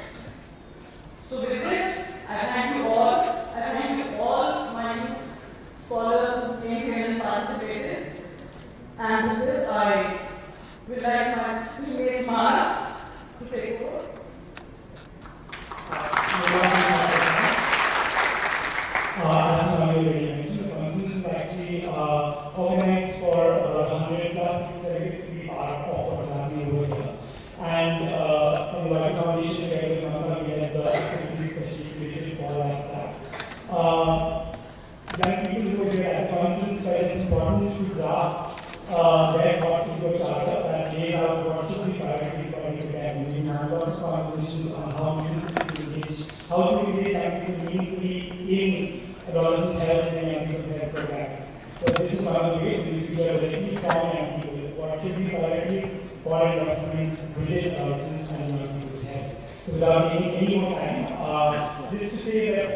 So with this, I thank you all. I thank you all my youth scholars who came here and participated. And with this, I would like my teammate Mara to take over. As Mami already mentioned, the conference is actually organized for 100 plus youth delegates to be part of what's happening over here. And from the White Foundation, together with Mamata, we had the activities specially created for that. Young people who were here at the conference felt it's important to draft their thoughts into a charter that lays out what should be priorities for the academy. We have lots of conversations on how to engage young people meaningfully in adolescent health and young people's health program. So this is one of the ways in the future that we form young people. What should be priorities for investment within adolescent and young people's health. So without taking any more time, this to say that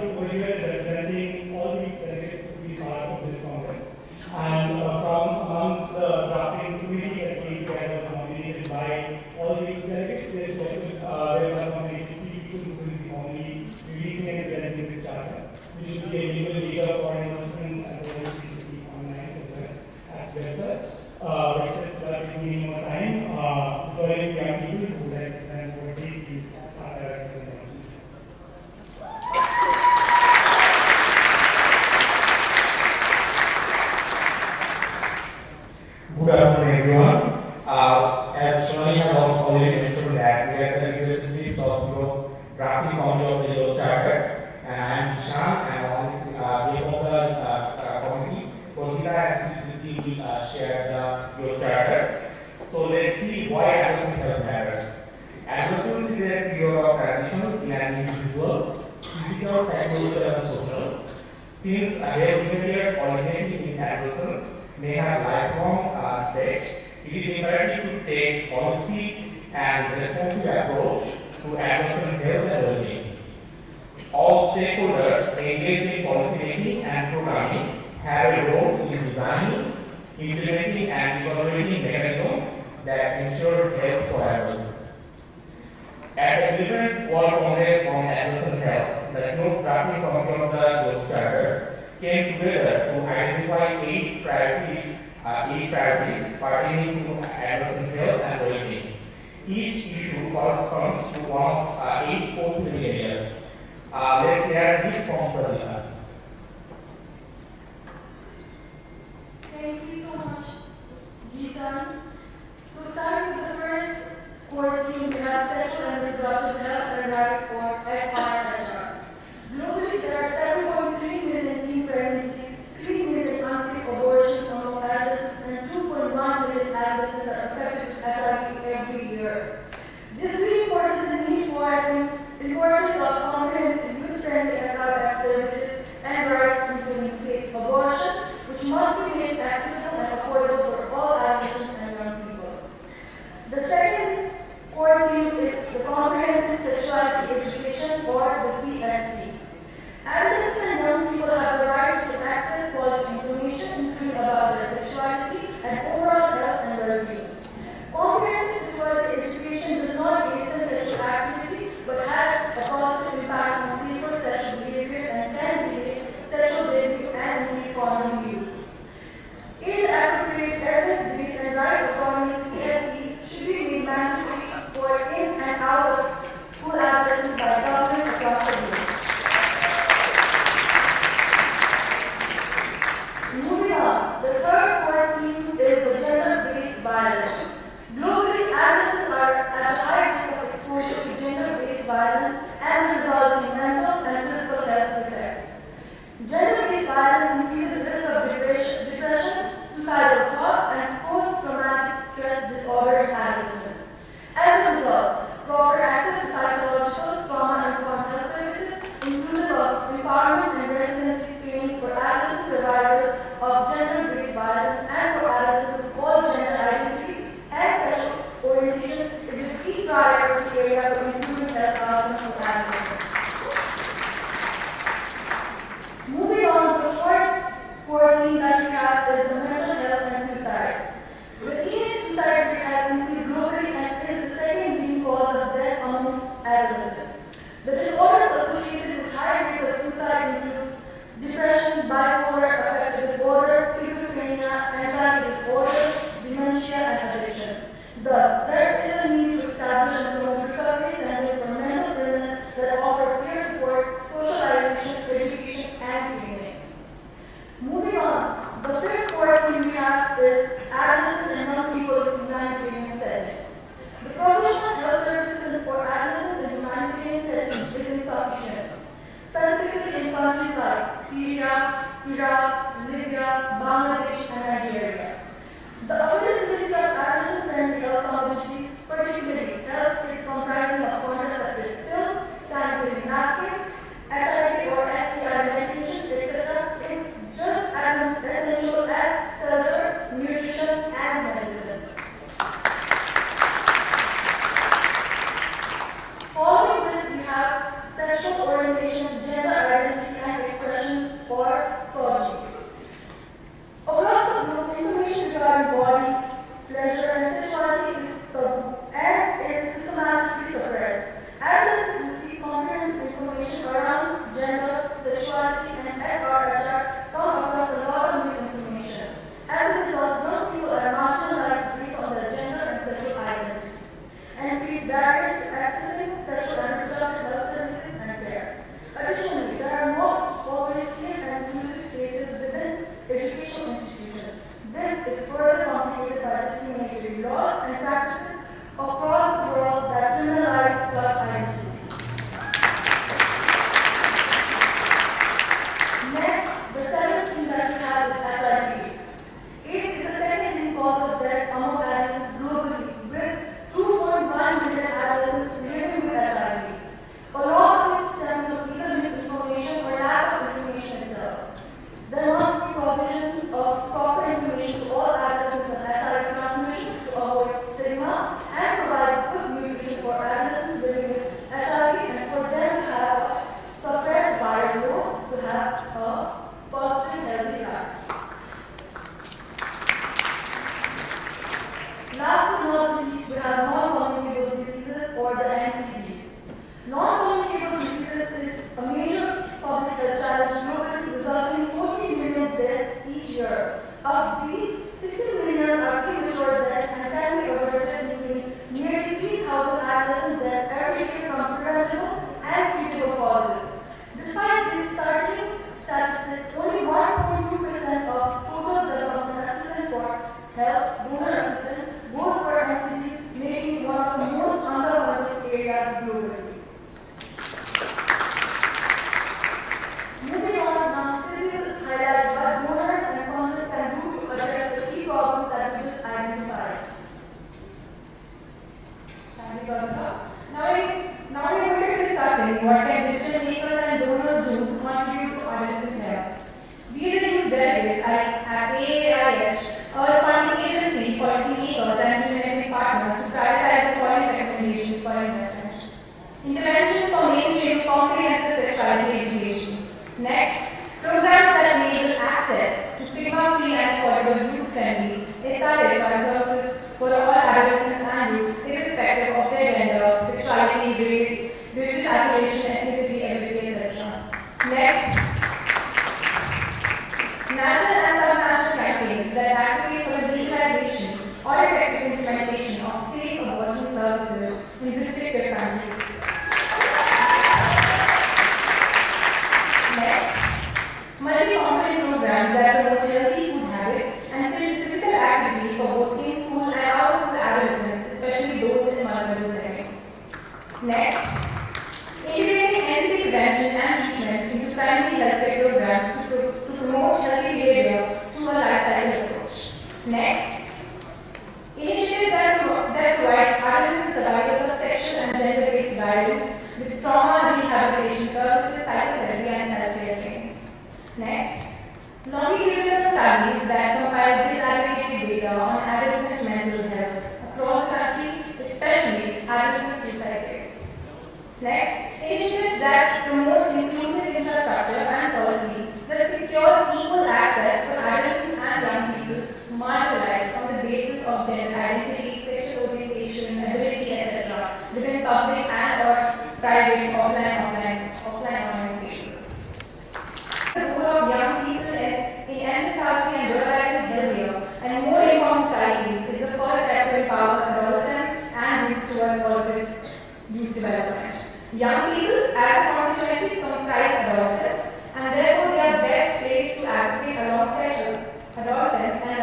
group over here is representing all the delegates to be part of this Congress. And from amongst the drafting committee that came together was nominated by all the delegates, there's a nominated 3 people who will be formally releasing and presenting this charter, which will be available later for announcements as well as to see online as well at the website. Just without taking any more time, referring to young people who represent what they feel are representing. Good afternoon, everyone. As Shani has already mentioned that we are the representatives of the drafting committee of the Youth Charter, and I am Shan, and on behalf of the committee, Kodita has will share your charter. So let's see why adolescent health matters. Adolescence is a period of transition in an individual, physical, psychological, and social. Since behaviors originating in adolescence may have lifelong effects, it is imperative to take holistic and responsive approach to adolescent health and well-being. All stakeholders engaged in policy making and programming have a role in designing, implementing, and evaluating mechanisms that ensure health for adolescents. At the 11th World Congress on Adolescent Health, the new drafting committee of the Global Charter came together to identify 8 priorities pertaining to adolescent health and well-being. Each issue corresponds to one of 8 core areas. Let's hear this from Pradita. Thank you so much, Jisan. So starting with the first core theme, we have sexual and reproductive health and rights for SRHR. Globally, there are 7.3 million teen pregnancies, 3 million unsafe abortions among adolescents, and 2.1 million adolescents are affected with HIV every year. This reinforces the need for the importance of comprehensive youth-friendly SRH services and rights, including safe abortion, which must be made accessible and affordable for all adolescents and young people. The second core theme is the comprehensive sexuality education, or the CSP. Adolescents and young people have the right to access quality information, including about their sexuality and overall health and well-being. Comprehensive sexuality education does not hasten sexual activity, but has a positive impact on safer sexual behavior and can delay sexual debut and increase condom use. Age-appropriate evidence-based and rights according to CSE should be made mandatory for in and out of school adolescents by government across the globe. Moving on, the third core theme is the gender-based violence. Globally, adolescents are at a high risk of exposure to gender-based violence and the resulting mental and physical health effects. Gender-based violence increases the risk of depression, suicidal thoughts, and post-traumatic stress disorder in adolescents. As a result, proper access to psychological, trauma-informed health services, inclusive of empowerment and residency trainings for adolescent survivors of gender-based violence and for adolescents of all gender identities and sexual orientation, is a key priority area for improving health outcomes for adolescents. Moving on to the fourth core theme that we have is the mental health and suicide. The teenage suicide rate has increased globally and is the second leading cause of death amongst adolescents. The disorders associated with high rates of suicide include depression, bipolar affective disorder, schizophrenia, anxiety disorders, dementia, and addiction. Thus, there is a need to establish and promote recovery centers for mental illness that offer peer support, socialization, education, and clinics. Moving on, the fifth core theme we have is adolescents and young people in humanitarian settings. The provision of health services for adolescents in humanitarian settings is insufficient, specifically in countries like Syria, Iraq, Libya, Bangladesh, and Nigeria. The availability of adolescent-friendly health opportunities, particularly health kits comprising of contraceptive pills, sanitary napkins, HIV or STI medications, etc., is just as essential as shelter, nutrition, and medicines. Following this, we have sexual orientation, gender identity, and expressions, or SOGI. Across the globe, information regarding bodies, pleasure, and sexuality is taboo and is systematically suppressed. Adolescents who seek comprehensive information around gender, sexuality, and SRHR come across a lot of misinformation. As a result, young people are marginalized based on their gender and sexual identity, and face barriers to accessing sexual and reproductive health services and care. Additionally, there are more always safe and inclusive spaces within educational institutions. This is further complicated by discriminatory laws and practices across the world that criminalize such identity. Next, the seventh thing that we have is HIV/AIDS. AIDS Have you brought it up? Now we're going to be discussing what can decision makers and donors do to contribute to adolescent health. We, the youth delegates at Iaah, urge funding agency, policymakers, and implementing partners to prioritize the following recommendations for investment. Interventions for mainstream comprehensive sexuality education. Next, programs that enable access to stigma-free and affordable youth-friendly, established services for all adolescents and youth, irrespective of their gender, sexuality, race, British affiliation, ethnicity, ability, etc. Next, national and subnational campaigns that advocate for the legalization or effective implementation of safe abortion services in restricted countries. Next, multi-component programs that promote healthy food habits and build physical activity for both in-school and out-of-school adolescents, especially those in vulnerable settings. Next, integrating NC prevention and treatment into primary healthcare programs to promote healthy behavior through a life cycle approach. Next, initiatives that provide adolescent survivors of sexual and gender-based violence with trauma rehabilitation services, psychotherapy, and self-care trainings. Next, longitudinal studies that compile disaggregated data on adolescent mental health across the country, especially adolescent suicide rates. Next, initiatives that promote inclusive infrastructure and policy that secures equal access for adolescents and young people marginalized on the basis of gender identity, sexual orientation, ability, etc. within public and or private, offline spaces. The role of young people in understanding and realizing healthier and more informed societies is the first step to empower adolescents and youth towards positive youth development. Young people, as a constituency, comprise adolescents, and therefore they are best placed to advocate alongside adolescents and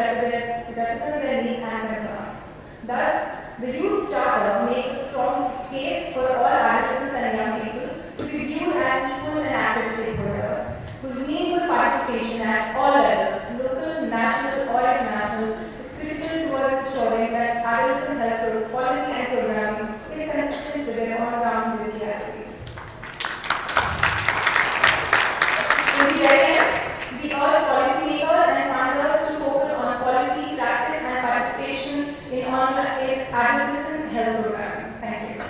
represent their needs and concerns. Thus, the Youth Charter makes a strong case for all adolescents and young people to be viewed as equal and active stakeholders, whose meaningful participation at all levels, local, national, or international, is critical towards ensuring that adolescent health policy and programming is consistent with their on-ground youth realities. In the area, we urge policymakers and funders to focus on policy, practice, and participation in adolescent health programming. Thank you.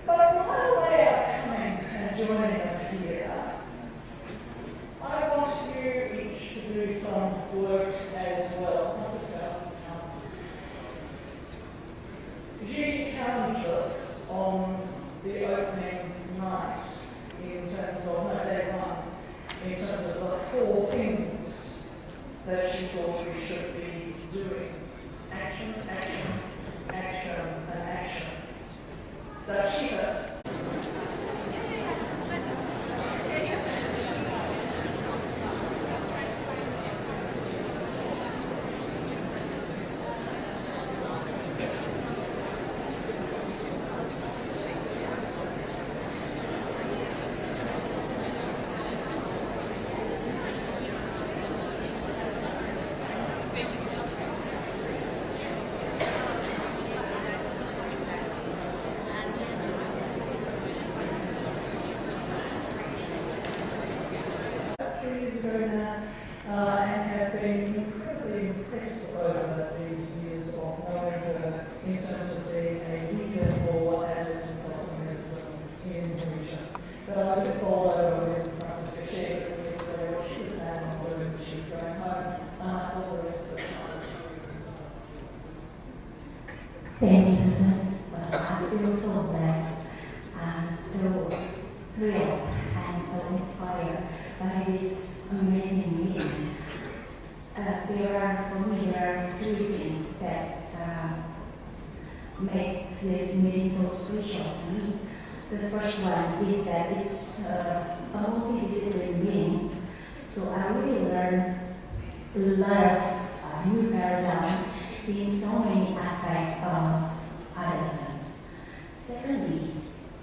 But while they are doing. Action, action, action, and action. Darshita. Years ago now, and have been incredibly impressed over these years of knowing her in terms of being a leader for adolescent optimism in Tunisia. But I was called over when Francis shared with me yesterday what she was planning on doing when she's going home for the rest of the time. Thank you, Susan. I feel so blessed. I'm so thrilled and so inspired by this amazing meeting. There are three things that make this meeting so special to me. The first one is that it's a multidisciplinary meeting, so I really learned a lot of new paradigm in so many aspects of adolescence. Secondly,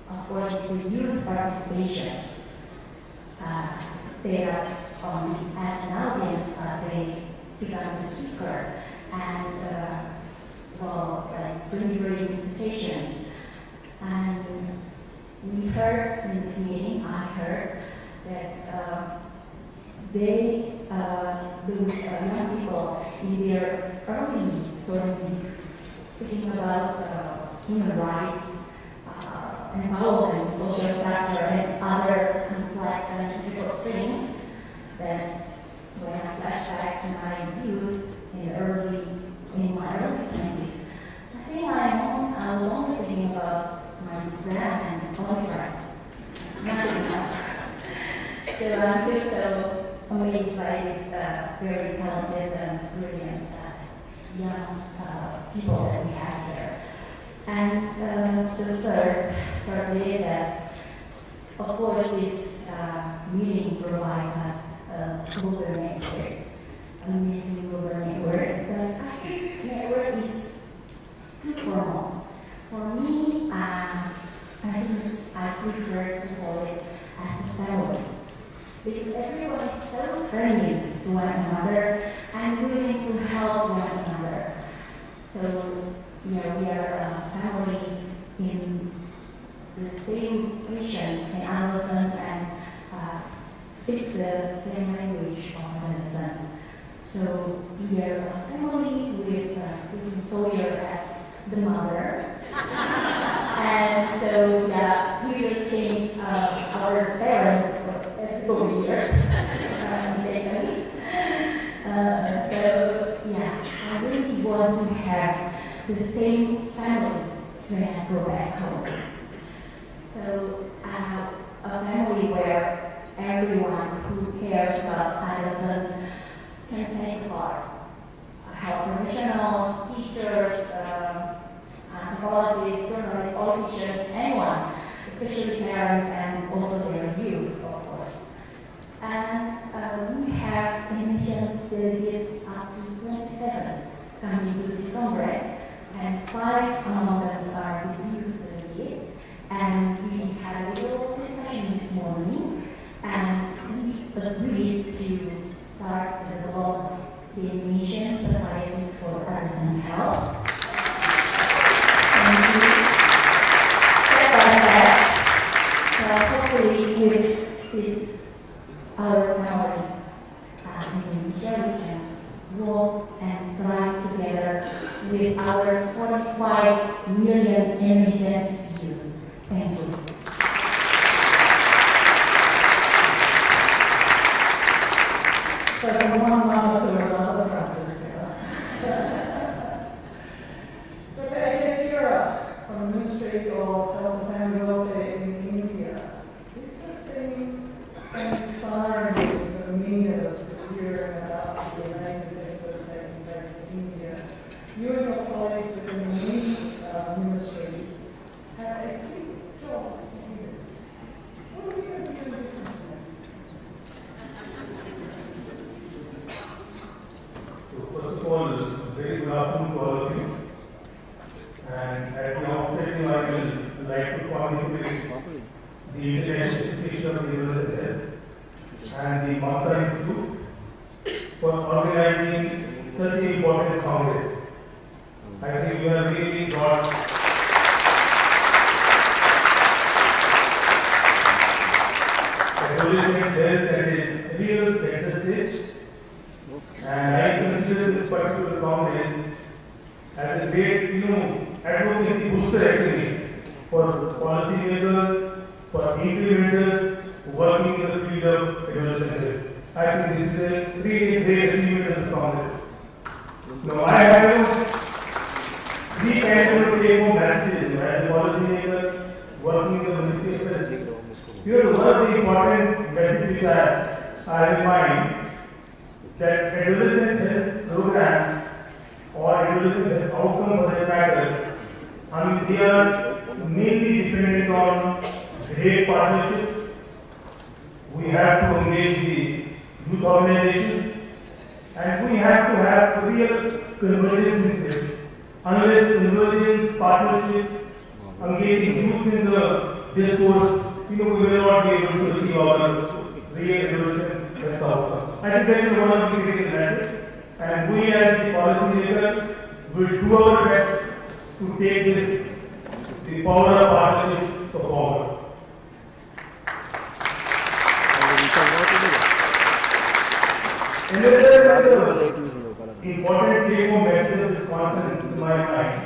of course, the youth participation. They are as an audience, they become the speaker and delivering sessions. And we heard in this meeting, I heard that those young people in their early 20s, speaking about human rights, empowerment, social structure, and other complex and difficult things, that when I flash back to my youth in my early 20s, I think I was only thinking about my exam and boyfriend, nothing else. So I feel so amazed by these very talented and brilliant young people that we have here. And the third is that, of course, this meeting provides us a global network, amazing global network. But I think network is too formal. For me, I prefer to call it as a family, because everyone is so friendly to one another and willing to help one another. So yeah, we are a family in the same patients and adolescents and speaks the same language of adolescents. So we are a family with Susan Sawyer as the mother. And so yeah, we will change our parents for years. So yeah, I really want to have the same family when I go back home. So a family where everyone who cares about adolescents can take part. Health professionals, teachers, anthropologists, journalists, politicians, anyone, especially parents and also their youth, of course. And we have emissions delegates up to 27 coming to this Congress, and 5 among them are the youth delegates. And we had a little discussion this morning, and we agreed to start to develop the Mission Society for Adolescents' Health. And we step by step, hopefully with this, our family in Indonesia, we can walk and thrive together with our 45 million Indonesian youth. Thank you. So from one mama to another, Francis, the International Fixation of the University and the Mountain Institute for organizing such an important congress. I think you have really got adolescent health at a real center stage, and I consider this particular congress as a great, advocacy booster activity for policymakers, for implementers working in the field of adolescent health. I think this is a really great achievement of the Congress. Now, I have three kinds of take-home messages as a policymaker working in the Ministry of Health. Here, one of the important messages which I remind that adolescent health programs or adolescent health outcomes for that matter, they are mainly dependent on great partnerships. We have to engage the youth organizations, and we have to have real convergence in this. Unless convergence, partnerships, engaging youth in the discourse, we will not be able to achieve our real adolescent health outcomes. I think that is one of the critical messages, and we as the policymaker will do our best to take this, the power of partnership, forward. Another important take-home message of this conference in my mind.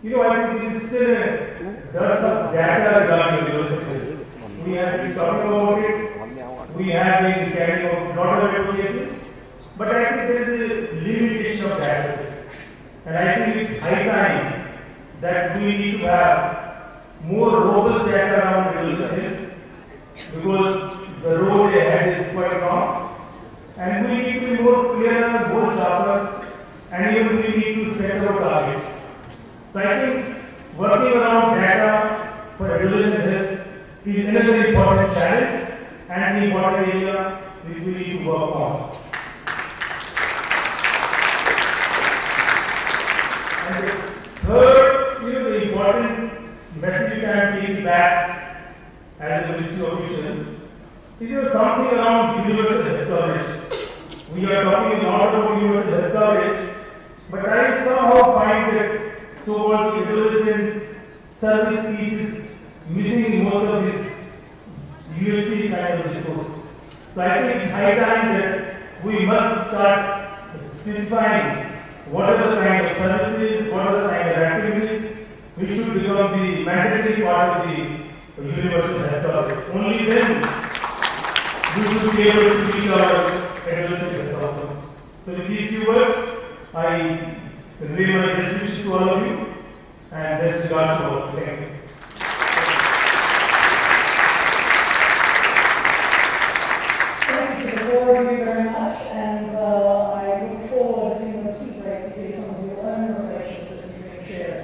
I think it is still a dearth of data regarding adolescent. We have been talking about it, we have been carrying out a lot of advocacy, but I think there is a limitation of data sets. And I think it's high time that we need to have more robust data around adolescent, because the road ahead is quite long. And we need to be more clearer, more sharper, and even we need to set our targets. So I think working around data for adolescent health is another important challenge and the important area which we need to work on. And the third, the important message we can take back as a ministry official is something around universal health coverage. We are talking a lot about universal health coverage, but I somehow find that so-called adolescent service piece is missing in most of this UHC kind of discourse. So I think it's high time that we must start specifying what are the kind of services, what are the kind of activities which should become the mandatory part of the universal health coverage. Only then we should be able to reach our adolescent health outcomes. So in these few words, I convey my best wishes to all of you and best regards to all. Thank you. Thank you to the four of you very much, and I look forward in the feedback to hear some of your own reflections that you can share.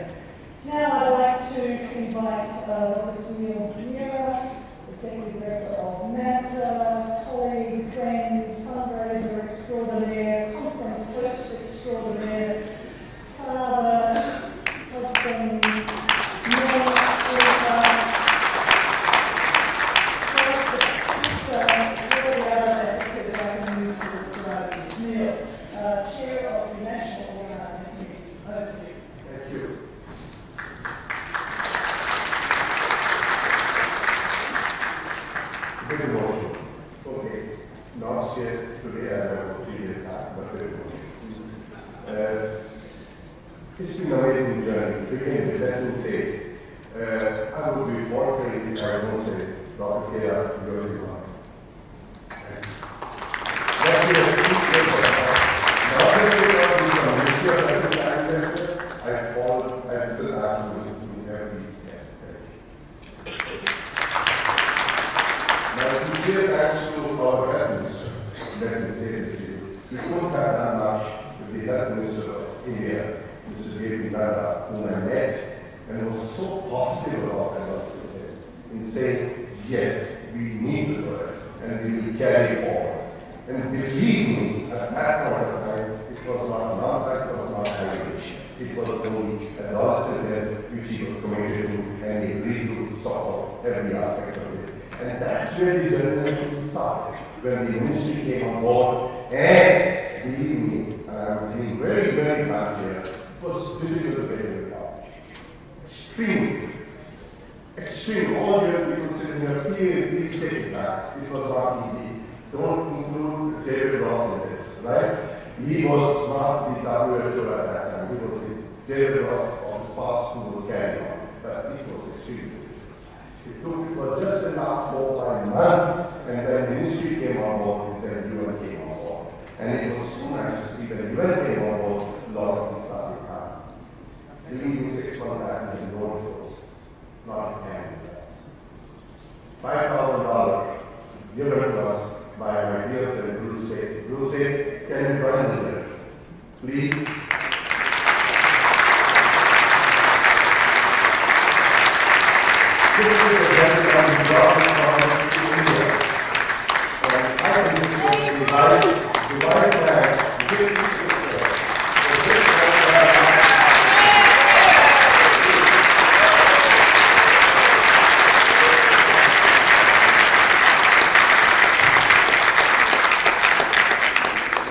Now I'd like to invite Sunil Iaah, Executive Director of MET, colleague, friend, fundraiser extraordinaire, conference host extraordinaire, father, husband, male, sleeper, Chair of the National Organising Committee. Over to you. Thank you. Very emotional. Okay. Not yet today as I was 3 years back, but very emotional. It's been an amazing journey. To begin with, let me say, I would be faltering if I don't say, Dr. Iaah, you're the one. That's the I fall, I feel that in every step. My sincere thanks to our health minister. Let me say this to you. We couldn't have done much with the health minister of India, Mr. J.P. Nada, whom I met, and was so positive about that in saying, yes, we need to do it, and we will carry forward. And believe me, at that point of time, it was not that, it was not heritage. It was only adolescent health which he was committed to, and he agreed to support every aspect of it. And that's where the journalism started, when the ministry came on board, and believe me, I'm being very, very blunt here, it was difficult to get it out. Extremely. Extreme. All your people sitting here, please take it back. It was not easy. Don't include David Ross in this, right? He was not the WHO at that time. He was the David Ross of the past who was carrying on. But it was extremely. It was just enough 4 or 5 months, and when the ministry came on board, then UN came on board. And it was so nice to see that UN came on board, a lot of things started happening. Believe me, 6 months back, we had no resources, not handless. $5,000 given to us by my dear friend Bruce State. Bruce State, can you join me here? Please. This is the gentleman who brought this song to India. And I think this is the right flag, the big picture.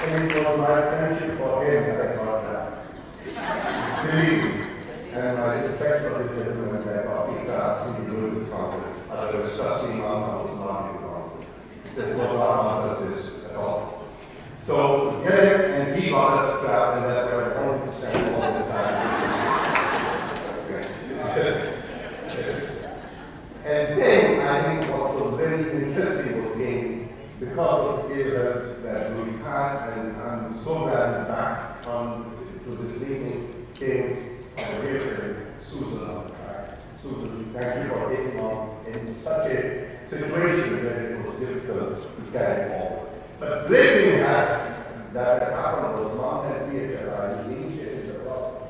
And it was my friendship for him that I got that. Believe me. And my respect for this gentleman that got picked up in doing this contest. Otherwise, trust me, Mama was not in the contest. This was not Mama's at all. So, to get him, and he got us trapped, and that's why I wanted to stand all this time. And then, I think what was very interesting was seeing, because of the event that we had, and I'm so glad he's back on to this meeting, came a real friend, Susan on the track. Susan, thank you for taking on in such a situation where it was difficult to carry forward. But great thing that happened was not that PHFI initiated the process.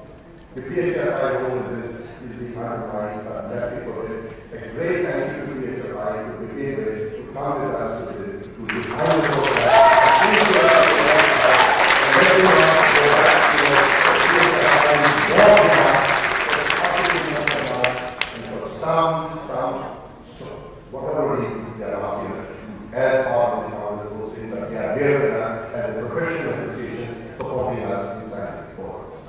The PHFI role in this is the underlying, let me put it, a great thank you to PHFI to begin with, to come with us with it, to define the program, whatever reasons they are not here, as part of the Congress, those things that they are here with us as a professional association supporting us inside the forums.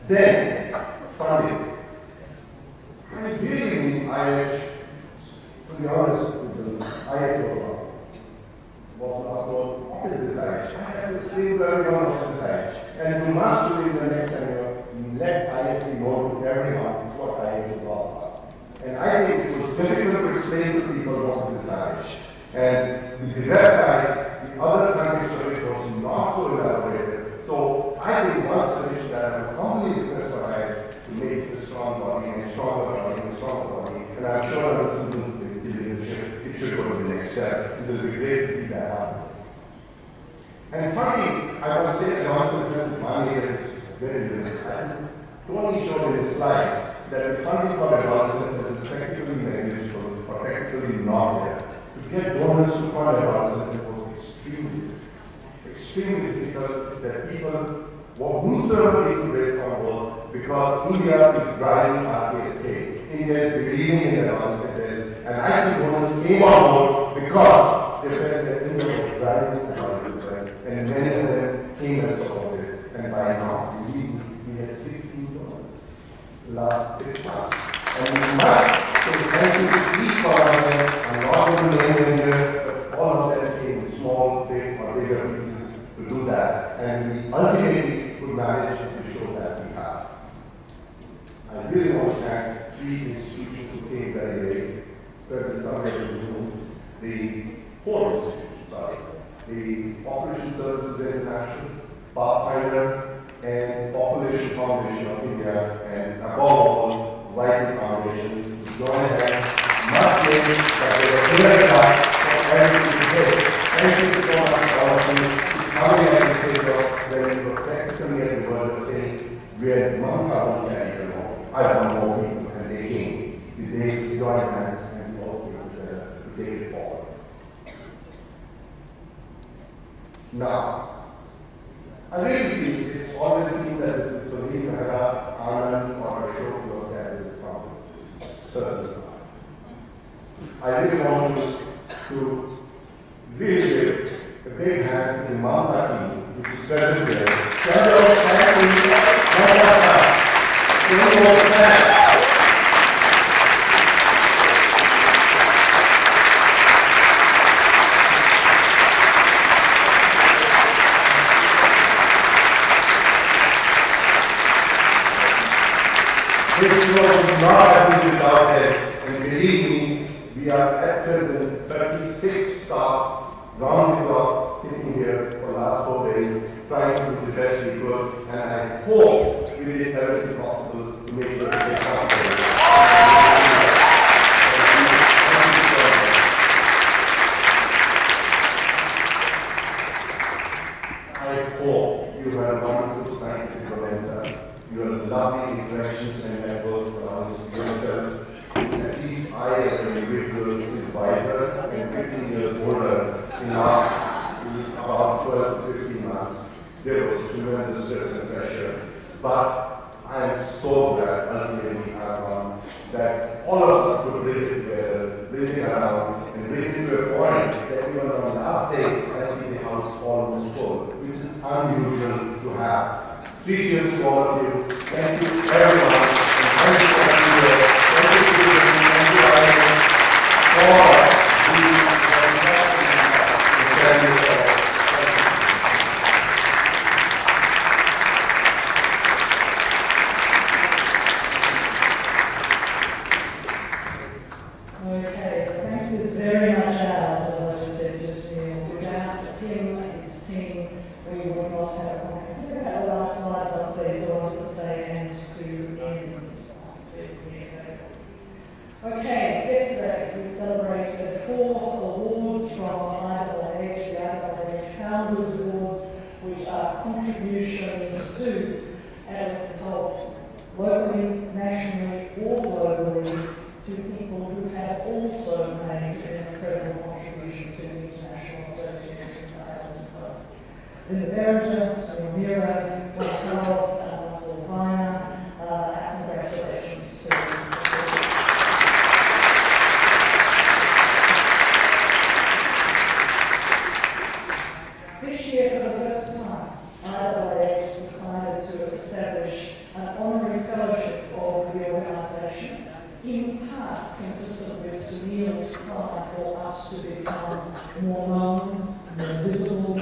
Then, funding. I really mean IH, to be honest with you, IH what is this IH? I have to explain to everyone what is this IH. And you must do it in the next time, let IH know to everyone what IH is all about. And I think it was difficult to explain to people what is this IH. And with the website, the other countries of it was not so elaborated. So I think one solution that I would humbly request for IH to make it a strong body and stronger body and stronger body. And I'm sure that it should go to the next step. It will be great to see that happen. And finally, I would say that also the money is very limited. Tony showed in his slide that the funding for adolescents is practically negligible or practically not there. To get donors to fund adolescents was extremely difficult that people whomsoever they could raise funds was because India is driving RPSK. India is believing in adolescents, and I think donors came on board because they felt that India was driving adolescents, and many of them came and supported. And by now, we had 16 donors last 6 months. And we must say thank you to each one of them. I'm not going to name them here, but all of them came with small, big, or bigger pieces to do that. And we ultimately could manage to show that we have. I really want to thank 3 institutions who came very late. The summit in June, the 4 institutions, sorry. The Population Services International, Pathfinder, and Population Foundation of India, and above all, Vital Foundation, to join hands, much later, but they were here at us for everything today. Thank you so much, all of you, coming at the stage of when you were practically at the world saying, we had 1,000 candidates more. I want more people, and they came. They joined hands, and we all came together to take it forward. Now, I really feel it's always seen that this is Sunil Mehra, Anand, or Ashok who have carried this conference. Certainly. I really want to really give a big hand to Mamta team, which is present here. This show would not have been without them, and believe me, we are at present 36 staff round the clock sitting here for the last 4 days, trying to do the best we could, and I hope we did everything possible to make sure that they come together. I hope you had a wonderful scientific bonanza. You have lovely interactions and networks around yourself. At least I, as an individual, is wiser and 15 years older in about 12 to 15 months. There was tremendous stress and pressure. But I am so glad ultimately that all of us could bring it together, bring it around, and bring it to a point that even on the last day, I see the house almost full, which is unusual to have. 3 cheers to all of you. Thank you, everyone. And thank you for being here. Thank you, Susan. Thank you, Iaah, for being Okay, thanks is very much ours, as I just said just now. Without him and his team, we would not have a conference. We've had the last slides up, please, the ones that say and to end. Okay, yesterday we celebrated 4 awards from Iaah, the Iaah Founders Awards, which are contributions to adolescent health, locally, nationally, or globally, to people who have also made an incredible contribution to the International Association for Adolescent Health. Linda Berger, Samira, Carlos, and Sylvina, congratulations to you. This year, for the first time, Iaah decided to establish an honorary fellowship of the organisation, in part consistent with Sunil's cry for us to become more known, more visible.